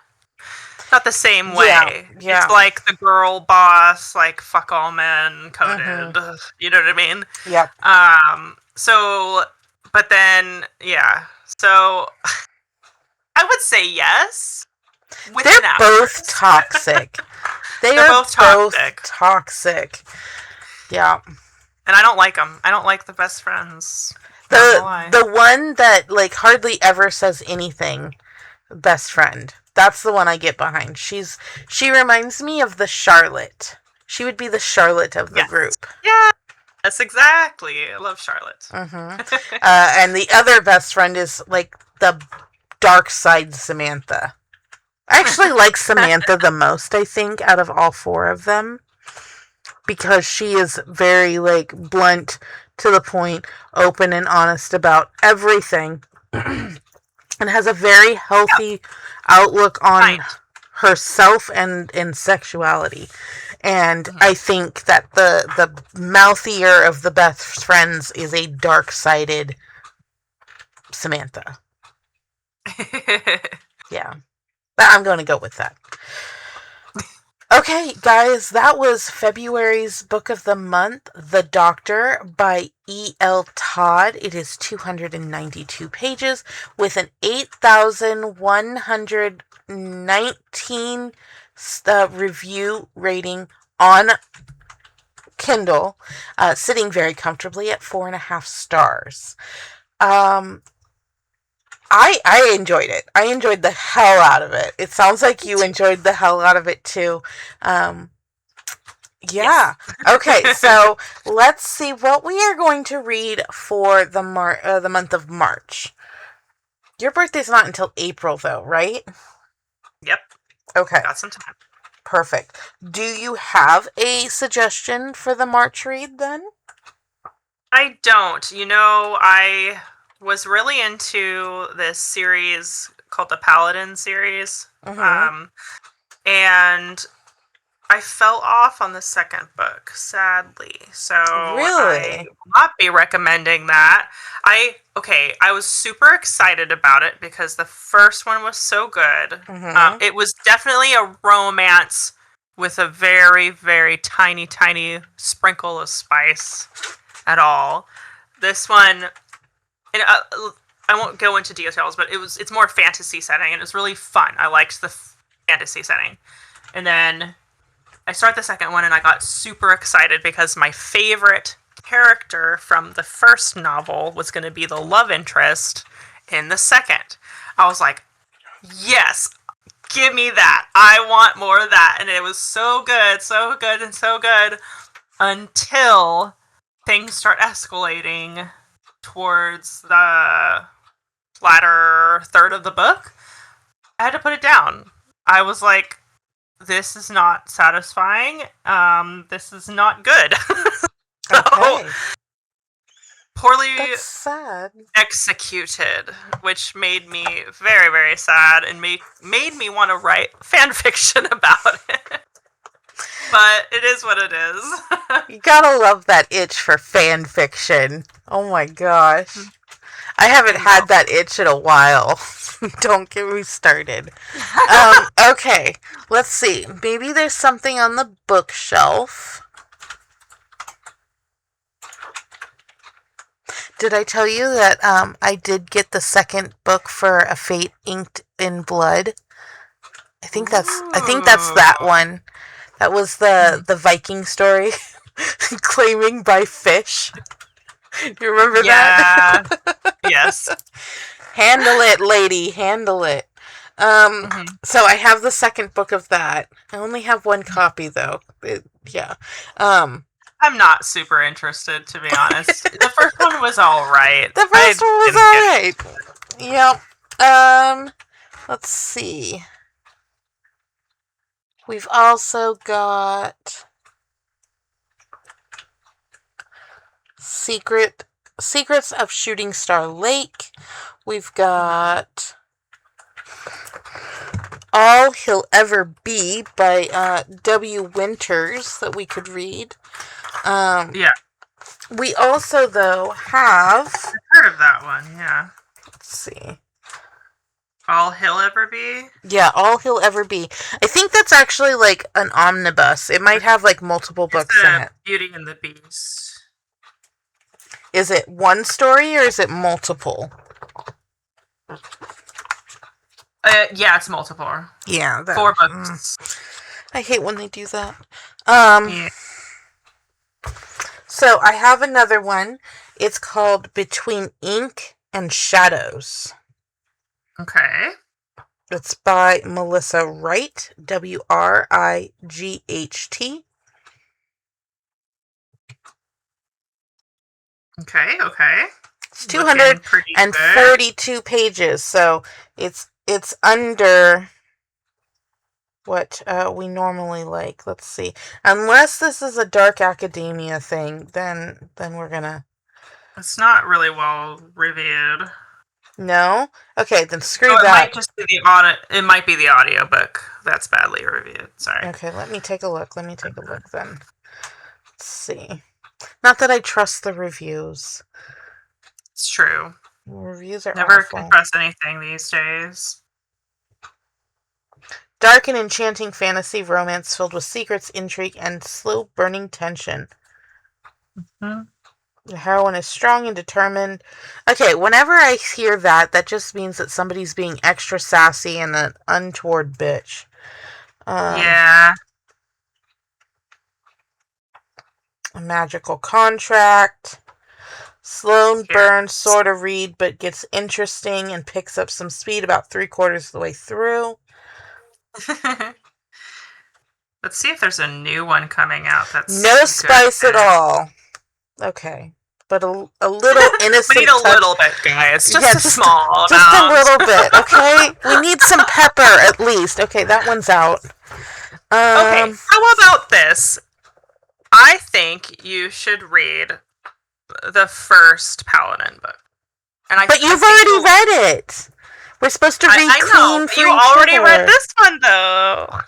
the same way. Yeah. It's like the girl boss, like fuck all men coded. You know what I mean? Yeah. So, but then, yeah. So, I would say yes. They're both toxic. They're both toxic. Yeah. And I don't like them. I don't like the best friends. The one that like hardly ever says anything. Best friend. That's the one I get behind. She reminds me of the Charlotte. She would be the Charlotte of the group. Yeah. Yes, exactly. I love Charlotte. And the other best friend is like the dark side Samantha. I actually like Samantha the most, I think, out of all 4 of them. Because she is very, like, blunt, to the point, open and honest about everything. And has a very healthy outlook on herself and sexuality. And I think that the mouthier of the best friends is a dark-sided Samantha. Yeah. I'm going to go with that. Okay, guys, that was February's book of the month, The Doctor by E.L. Todd. It is 292 pages with an 8,119 review rating on Kindle, sitting very comfortably at 4.5 stars. I enjoyed it. I enjoyed the hell out of it. It sounds like you enjoyed the hell out of it too. Yeah. Yes. Okay, so let's see what we are going to read for the month of March. Your birthday's not until April, though, right? Yep. Okay. Got some time. Perfect. Do you have a suggestion for the March read, then? I don't. I was really into this series called the Paladin series. Mm-hmm. And I fell off on the second book, sadly. So Really? I will not be recommending that. I was super excited about it because the first one was so good. Mm-hmm. It was definitely a romance with a very, very tiny, tiny sprinkle of spice at all. This one, and I won't go into details, but it's more fantasy setting, and it was really fun. I liked the fantasy setting. And then I started the second one, and I got super excited because my favorite character from the first novel was going to be the love interest in the second. I was like, yes, give me that. I want more of that. And it was so good, so good, and so good until things start escalating towards the latter third of the book. I had to put it down. I was like, this is not satisfying. This is not good. So, okay. Poorly That's sad. executed, which made me very, very sad and made me want to write fan fiction about it. But it is what it is. You gotta love that itch for fan fiction. Oh my gosh. I haven't had that itch in a while. Don't get me started. Okay, let's see. Maybe there's something on the bookshelf. Did I tell you that I did get the second book for A Fate Inked in Blood? I think that's that one. That was the Viking story, Claiming by Fish. You remember that? Yes. Handle it, lady. Handle it. So I have the second book of that. I only have one copy, though. Yeah. I'm not super interested, to be honest. The first one was alright. The first one was alright. Yep. Let's see. We've also got Secrets of Shooting Star Lake. We've got All He'll Ever Be by W. Winters that we could read. Yeah. We also, though, have... I've heard of that one, yeah. Let's see. All He'll Ever Be? Yeah, All He'll Ever Be. I think that's actually like an omnibus. It might have like multiple books in it. Beauty and the Beast. Is it one story or is it multiple? Yeah, it's multiple. Yeah. 4 books. I hate when they do that. Yeah. So I have another one. It's called Between Ink and Shadows. Okay. It's by Melissa Wright, Wright. Okay. It's 242 pages, so it's under what we normally like. Let's see. Unless this is a dark academia thing, then we're gonna... It's not really well reviewed. No? Okay, then screw it that. Might just be it might be the audiobook that's badly reviewed. Sorry. Okay, let me take a look then. Let's see. Not that I trust the reviews. It's true. Reviews are Never awful. can trust anything these days. Dark and enchanting fantasy romance filled with secrets, intrigue, and slow burning tension. Mm-hmm. The heroine is strong and determined. Okay, whenever I hear that, that just means that somebody's being extra sassy and an untoward bitch. Yeah. A magical contract. Slow burn, sort of read, but gets interesting and picks up some speed about 3/4 of the way through. Let's see if there's a new one coming out that's No good. spice at all. Okay. But a little innocent We need a little bit, guys. Just a small amount. Just a little bit, okay? We need some pepper, at least. Okay, that one's out. Okay, how about this? I think you should read the first Paladin book. But you've already read it. We're supposed to read clean for you already read this one, though.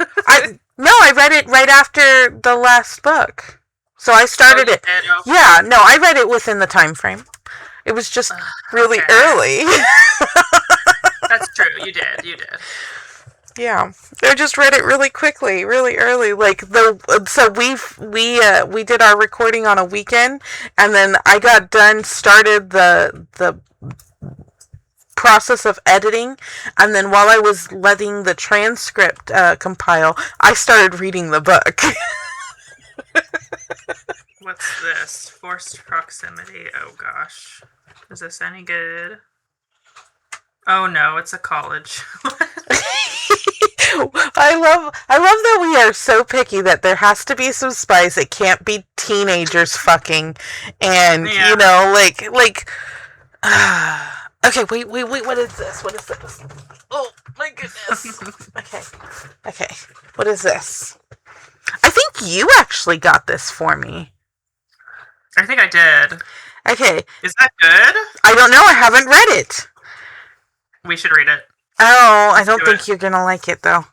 No, I read it right after the last book. So I started it. Did? Okay. Yeah, no, I read it within the time frame. It was just really early. That's true. You did. Yeah, I just read it really quickly, really early. So we did our recording on a weekend, and then I got done, started the process of editing, and then while I was letting the transcript compile, I started reading the book. What's this? Forced proximity. Oh gosh, is this any good? Oh no, it's a college. I love that we are so picky that there has to be some spice. It can't be teenagers fucking, and you know, okay, wait, what is this? Oh my goodness. Okay, what is this? I think you actually got this for me. I think I did. Okay. Is that good? I don't know, I haven't read it. We should read it. Oh, I don't think you're gonna like it, though.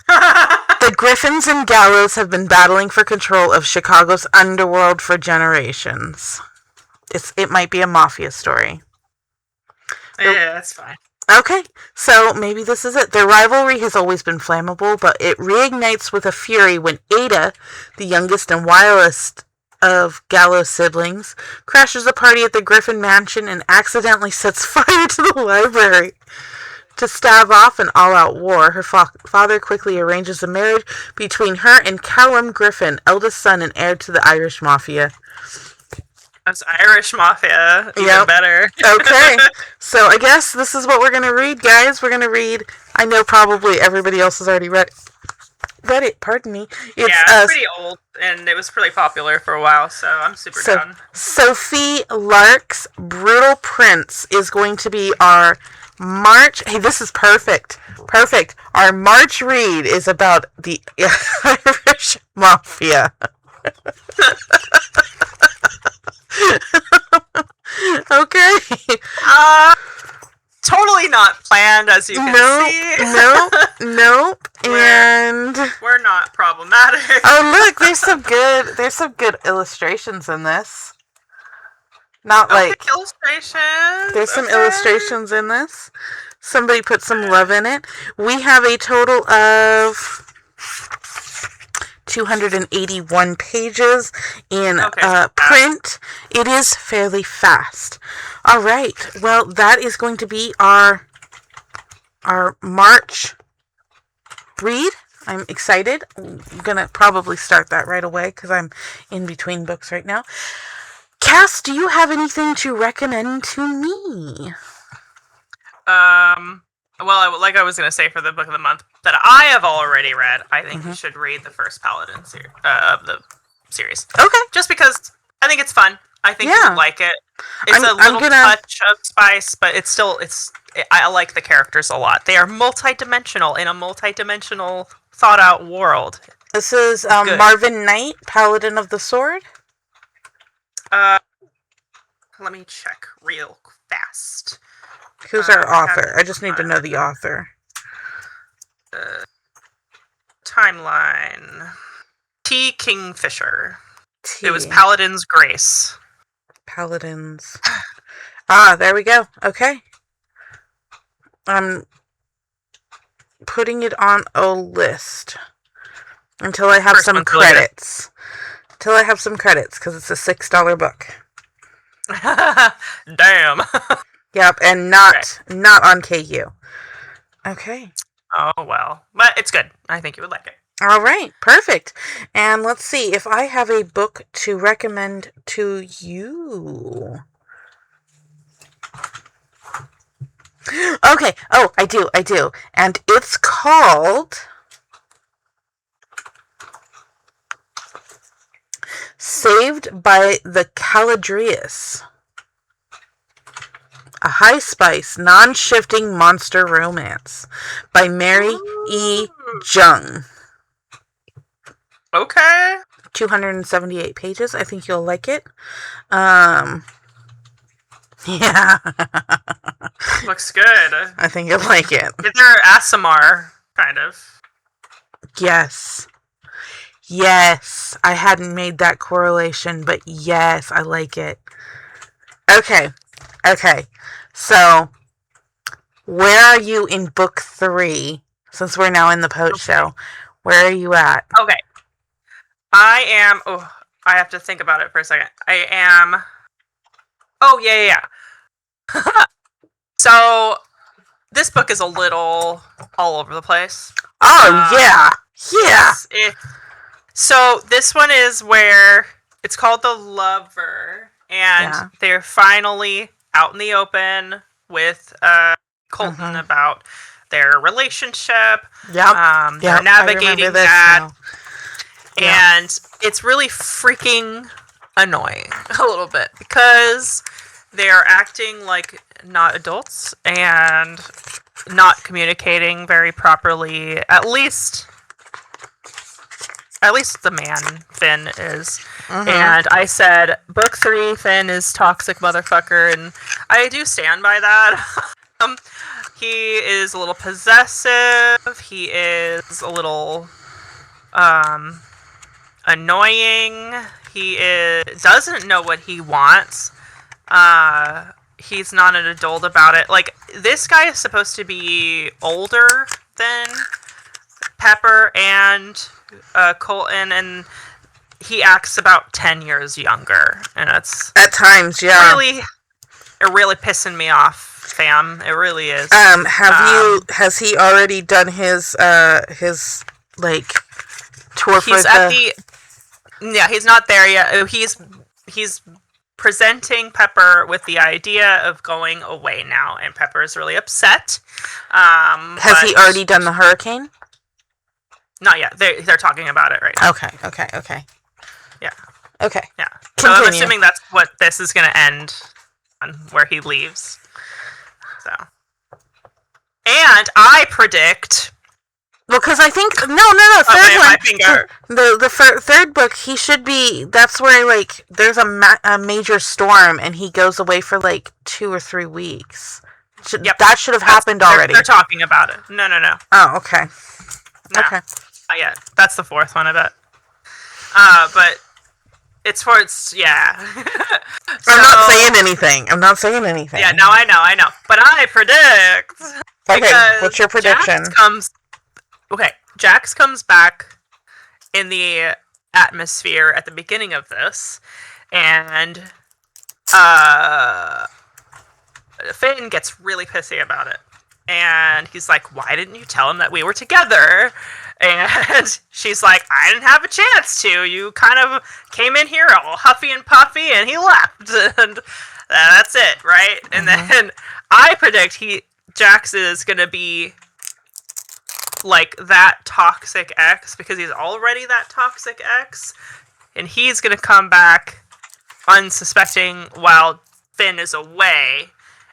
The Griffins and Gallows have been battling for control of Chicago's underworld for generations. It might be a mafia story. Yeah, that's fine. Okay, so maybe this is it. Their rivalry has always been flammable, but it reignites with a fury when Ada, the youngest and wildest of Gallows' siblings, crashes a party at the Griffin Mansion and accidentally sets fire to the library. To stave off an all-out war, her father quickly arranges a marriage between her and Callum Griffin, eldest son and heir to the Irish Mafia. That's Irish Mafia. Even better. Okay. So I guess this is what we're going to read, guys. We're going to read... I know probably everybody else has already read it. Pardon me. It's pretty old, and it was pretty popular for a while, so I'm super down. Sophie Lark's Brutal Prince is going to be our March... Hey, this is perfect. Perfect. Our March read is about the Irish Mafia. Okay. Totally not planned, as you can see. Nope. And we're not problematic. Oh, look, there's some good illustrations in this. Not like illustrations. There's some illustrations in this. Somebody put some love in it. We have a total of 281 pages in print. It is fairly fast. All right. Well, that is going to be our March read. I'm excited. I'm going to probably start that right away because I'm in between books right now. Cass, do you have anything to recommend to me? Well, like I was going to say for the book of the month that I have already read, I think you should read the first Paladin of the series. Okay. Just because I think it's fun. I think you like it. It's a little touch of spice, but I like the characters a lot. They are multi-dimensional in a multi-dimensional, thought-out world. This is Marvin Knight, Paladin of the Sword. Let me check real fast. Who's our author? I just need to know the author. timeline. T. Kingfisher. T. It was Paladin's Grace. Paladins. Ah, there we go. Okay. I'm putting it on a list until I have some credits. Until I have some credits, because it's a $6 book. Damn. Yep, and not on KU. Okay. Oh, well. But it's good. I think you would like it. All right, perfect. And let's see if I have a book to recommend to you. Okay. Oh, I do. And it's called Saved by the Caladrius. A high-spice, non-shifting monster romance by Mary E. Jung. Okay. 278 pages. I think you'll like it. Yeah. Looks good. I think you'll like it. Is there ASMR, kind of? Yes. I hadn't made that correlation, but yes, I like it. Okay. So, where are you in book 3? Since we're now in the post show. Where are you at? Okay. I am... Oh, I have to think about it for a second. I am... Oh, yeah. So, this book is a little all over the place. Oh, yeah. So, this one is where it's called The Lover, and they're finally out in the open with Colton about their relationship. They're navigating that. And it's really freaking annoying a little bit because they're acting like not adults and not communicating very properly. At least the man, Finn, is. And I said, book 3, Finn is toxic motherfucker, and I do stand by that. He is a little possessive. He is a little annoying. He doesn't know what he wants. He's not an adult about it. Like, this guy is supposed to be older than Pepper and Colton, and he acts about 10 years younger, and it's at times, really pissing me off, fam. It really is. Has he already done his like tour for Yeah, he's not there yet. He's presenting Pepper with the idea of going away now, and Pepper is really upset. Has he already done the hurricane? Not yet. They're talking about it right now. Okay. Yeah. Okay. Yeah. Continue. So I'm assuming that's what this is going to end on, where he leaves. So. And I predict... Well, because I think... No, third one. The third book, he should be... That's where, like, there's a major storm, and he goes away for, like, 2 or 3 weeks. That should have happened already. They're talking about it. No. Oh, okay. No. Okay. Yeah, that's the 4th one, I bet. But it's towards... Yeah. So, I'm not saying anything. Yeah, no, I know. But I predict... Okay, what's your prediction? Jax comes back in the atmosphere at the beginning of this, and Finn gets really pissy about it. And he's like, why didn't you tell him that we were together? And she's like, I didn't have a chance to. You kind of came in here all huffy and puffy, and he left. And that's it, right? And then I predict Jax is going to be like that toxic ex, because he's already that toxic ex. And he's going to come back unsuspecting while Finn is away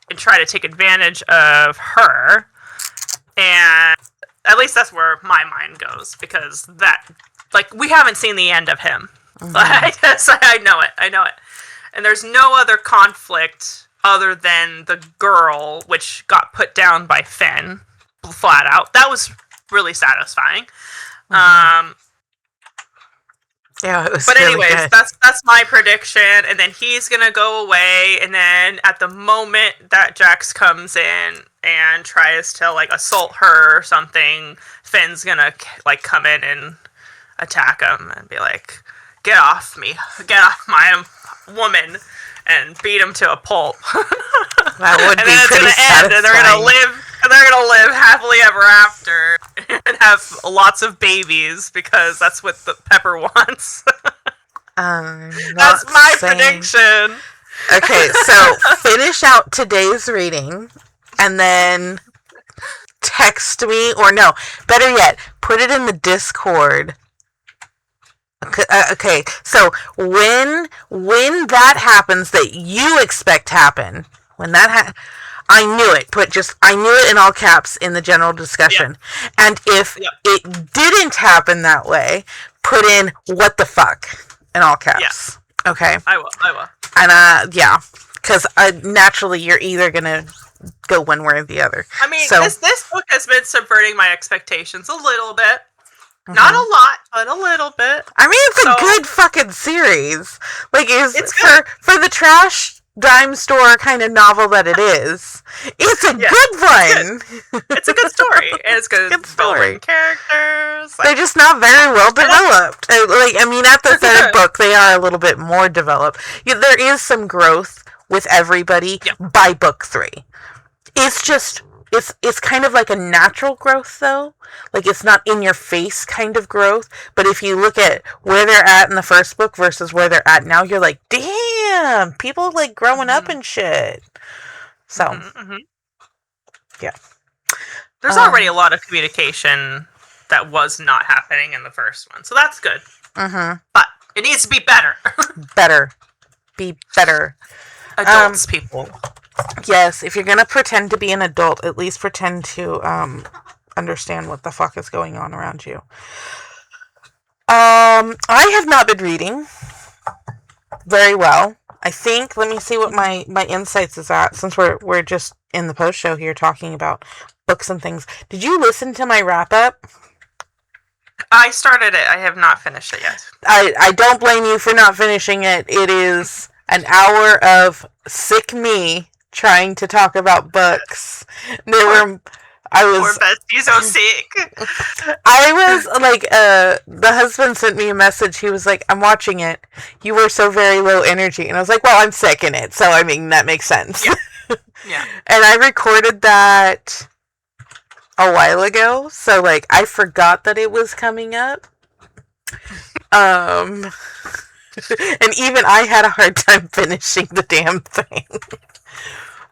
and try to take advantage of her. And at least that's where my mind goes, because that, like, we haven't seen the end of him. I know it. And there's no other conflict other than the girl, which got put down by Finn, flat out. That was really satisfying. Um, Yeah, it was but really anyways, good. that's my prediction, and then he's gonna go away, and then at the moment that Jax comes in and tries to like assault her or something, Finn's gonna like come in and attack him and be like, "Get off me! Get off my woman!" and beat him to a pulp. That would And be then it's pretty gonna end, and they're gonna live happily ever after, and have lots of babies because that's what the Pepper wants. That's my prediction. Okay, so finish out today's reading, and then text me, or no, better yet, put it in the Discord. Okay, so when that happens, that you expect happen, when that I knew it. I knew it in all caps in the general discussion. Yep. And if it didn't happen that way, put in what the fuck in all caps. Yeah. Okay. I will. And yeah, because naturally you're either gonna go one way or the other. I mean, this book has been subverting my expectations a little bit. Mm-hmm. Not a lot, but a little bit. I mean, it's a good fucking series. Like, it's for the trash dime store kind of novel that it is. It's a good one. It's a good story. It's good story. Characters. They're just not very well developed. I mean, at the third book, they are a little bit more developed. There is some growth with everybody by book 3. It's just... It's kind of like a natural growth, though. Like, it's not in your face kind of growth. But if you look at where they're at in the first book versus where they're at now, you're like, damn, people like growing up and shit. So, yeah. There's already a lot of communication that was not happening in the first one. So that's good. But it needs to be better. Be better. Adults, people. Yes, if you're gonna pretend to be an adult, at least pretend to understand what the fuck is going on around you. I have not been reading very well. I think, let me see what my insights is at, since we're just in the post show here talking about books and things. Did you listen to my wrap up? I started it. I have not finished it yet. I don't blame you for not finishing it. It is an hour of sick me trying to talk about books. Poor Betsy, so sick. I was like, the husband sent me a message. He was like, I'm watching it. You were so very low energy. And I was like, well, I'm sick in it. So, I mean, that makes sense. Yeah. And I recorded that a while ago. So, like, I forgot that it was coming up. And even I had a hard time finishing the damn thing.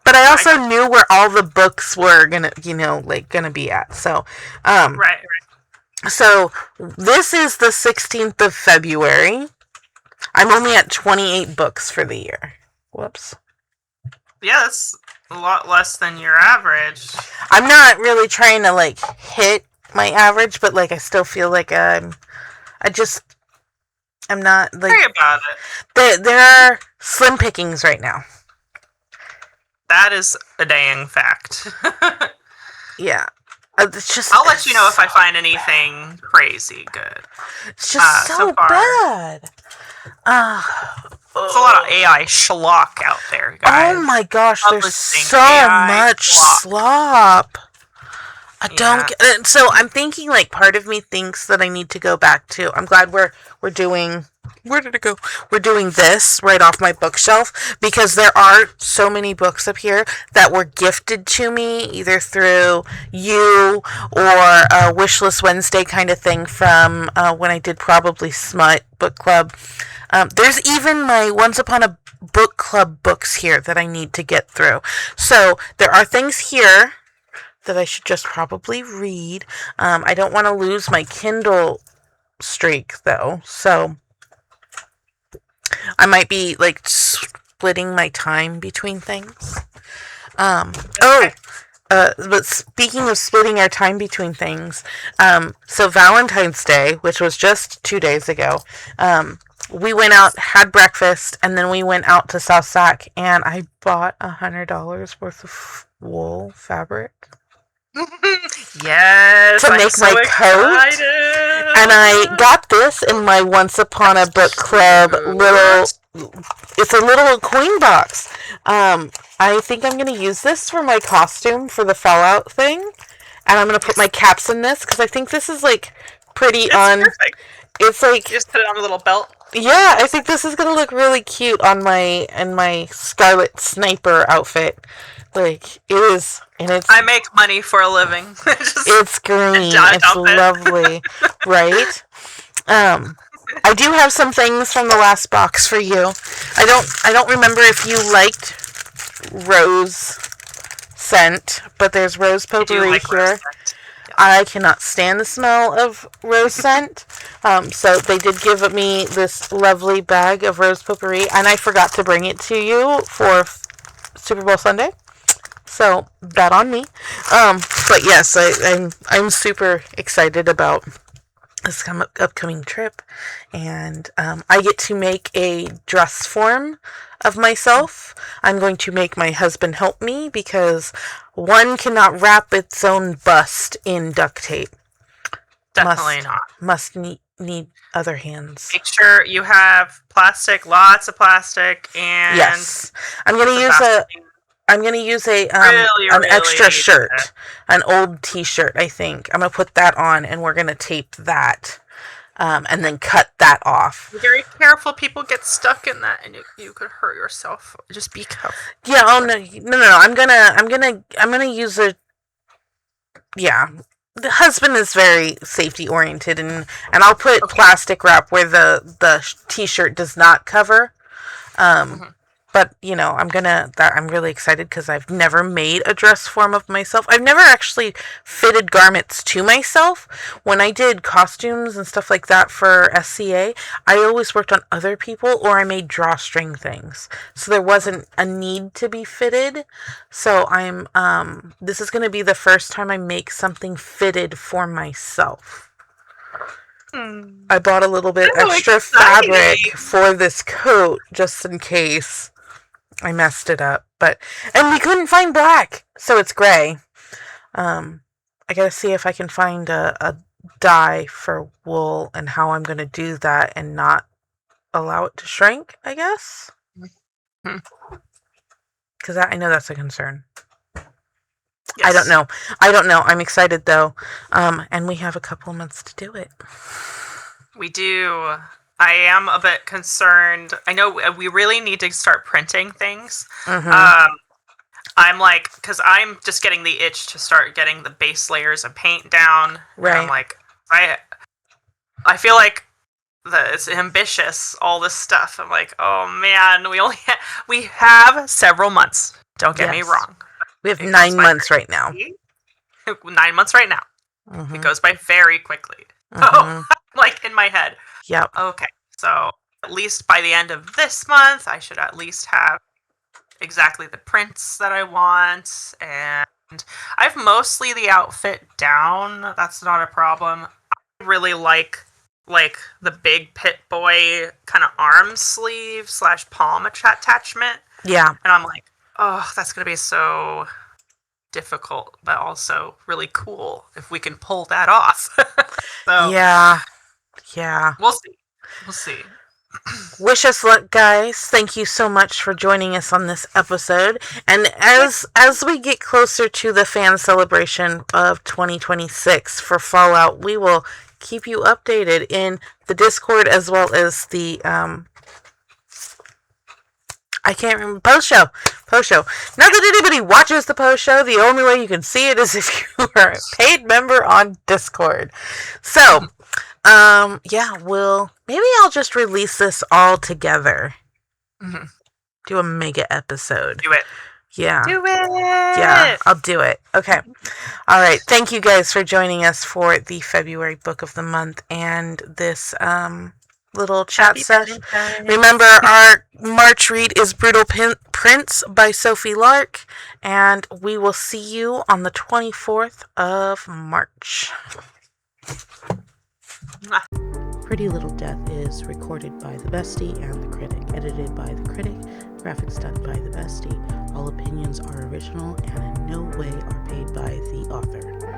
But I also knew where all the books were gonna be at. So, right. So, this is the 16th of February. I'm only at 28 books for the year. Whoops. Yeah, that's a lot less than your average. I'm not really trying to, like, hit my average, but, like, I still feel like I'm not, like... Sorry about it. There are slim pickings right now. That is a dang fact. Yeah. It's just... I'll let you know if I find anything crazy good. It's just so bad. There's a lot of AI schlock out there, guys. Oh my gosh, there's so much slop. I don't get it. So I'm thinking, like, part of me thinks that I need to go back to... I'm glad we're doing... Where did it go? We're doing this right off my bookshelf, because there are so many books up here that were gifted to me either through you or a Wishlist Wednesday kind of thing from when I did Probably Smut book club. There's even my Once Upon a Book Club books here that I need to get through. So there are things here that I should just probably read. I don't want to lose my Kindle streak, though, so I might be, like, splitting my time between things. But speaking of splitting our time between things, so Valentine's Day, which was just 2 days ago, we went out, had breakfast, and then we went out to South Sac, and I bought $100 worth of wool fabric. Yes, to I'm make so my coat. excited. And I got this in my Once Upon a Book Club little. It's a little coin box. I think I'm going to use this for my costume for the Fallout thing. And I'm going to put my caps in this because I think this is like pretty It's on. perfect. It's like. You just put it on a little belt. Yeah, I think this is going to look really cute on my Scarlet Sniper outfit. Like, it is. And it's. I make money for a living. It's green. It's lovely. Right? I do have some things from the last box for you. I don't remember if you liked rose scent, but there's rose potpourri here. I cannot stand the smell of rose scent. So they did give me this lovely bag of rose potpourri, and I forgot to bring it to you for Super Bowl Sunday. So that on me. But yes, I'm super excited about this upcoming trip, and I get to make a dress form of myself. I'm going to make my husband help me because one cannot wrap its own bust in duct tape. Definitely not. Must need other hands. Make sure you have plastic, lots of plastic, and yes, I'm going to use an extra shirt, an old T-shirt. I think I'm gonna put that on, and we're gonna tape that, and then cut that off. Be very careful. People get stuck in that, and you could hurt yourself. Just be careful. Yeah. Oh no. I'm gonna use a. Yeah. The husband is very safety oriented, and I'll put plastic wrap where the T-shirt does not cover. But, I'm really excited because I've never made a dress form of myself. I've never actually fitted garments to myself. When I did costumes and stuff like that for SCA, I always worked on other people or I made drawstring things. So there wasn't a need to be fitted. So this is going to be the first time I make something fitted for myself. I bought a little bit extra fabric for this coat just in case I messed it up, and we couldn't find black, so it's gray. I gotta see if I can find a dye for wool and how I'm gonna do that and not allow it to shrink, I guess. Because I know that's a concern. Yes. I don't know. I'm excited though, and we have a couple of months to do it. We do. I am a bit concerned. I know we really need to start printing things. I'm like, because I'm just getting the itch to start getting the base layers of paint down. Right. And I'm like, I feel like it's ambitious, all this stuff. I'm like, oh man, we have several months. Don't get me wrong. We have 9 months right now. 9 months right now. It goes by very quickly. Oh, like in my head. Yep. Okay, so at least by the end of this month, I should at least have exactly the prints that I want, and I have mostly the outfit down. That's not a problem. I really like the big Pit Boy kind of arm sleeve / palm attachment. Yeah. And I'm like, oh, that's gonna be so difficult, but also really cool if we can pull that off. So yeah. We'll see. Wish us luck, guys. Thank you so much for joining us on this episode. And as we get closer to the fan celebration of 2026 for Fallout, we will keep you updated in the Discord as well as the I can't remember. Post show. Not that anybody watches the post show. The only way you can see it is if you are a paid member on Discord. So, maybe I'll just release this all together. Do a mega episode. Do it. Yeah. Do it. Yeah, I'll do it. Okay. All right. Thank you guys for joining us for the February book of the month and this little chat session. Remember, our March read is Brutal Prince by Sophie Lark, and we will see you on the 24th of March. Pretty Little Death is recorded by the Bestie and the Critic, edited by the Critic, graphics done by the Bestie. All opinions are original and no way are paid by the author.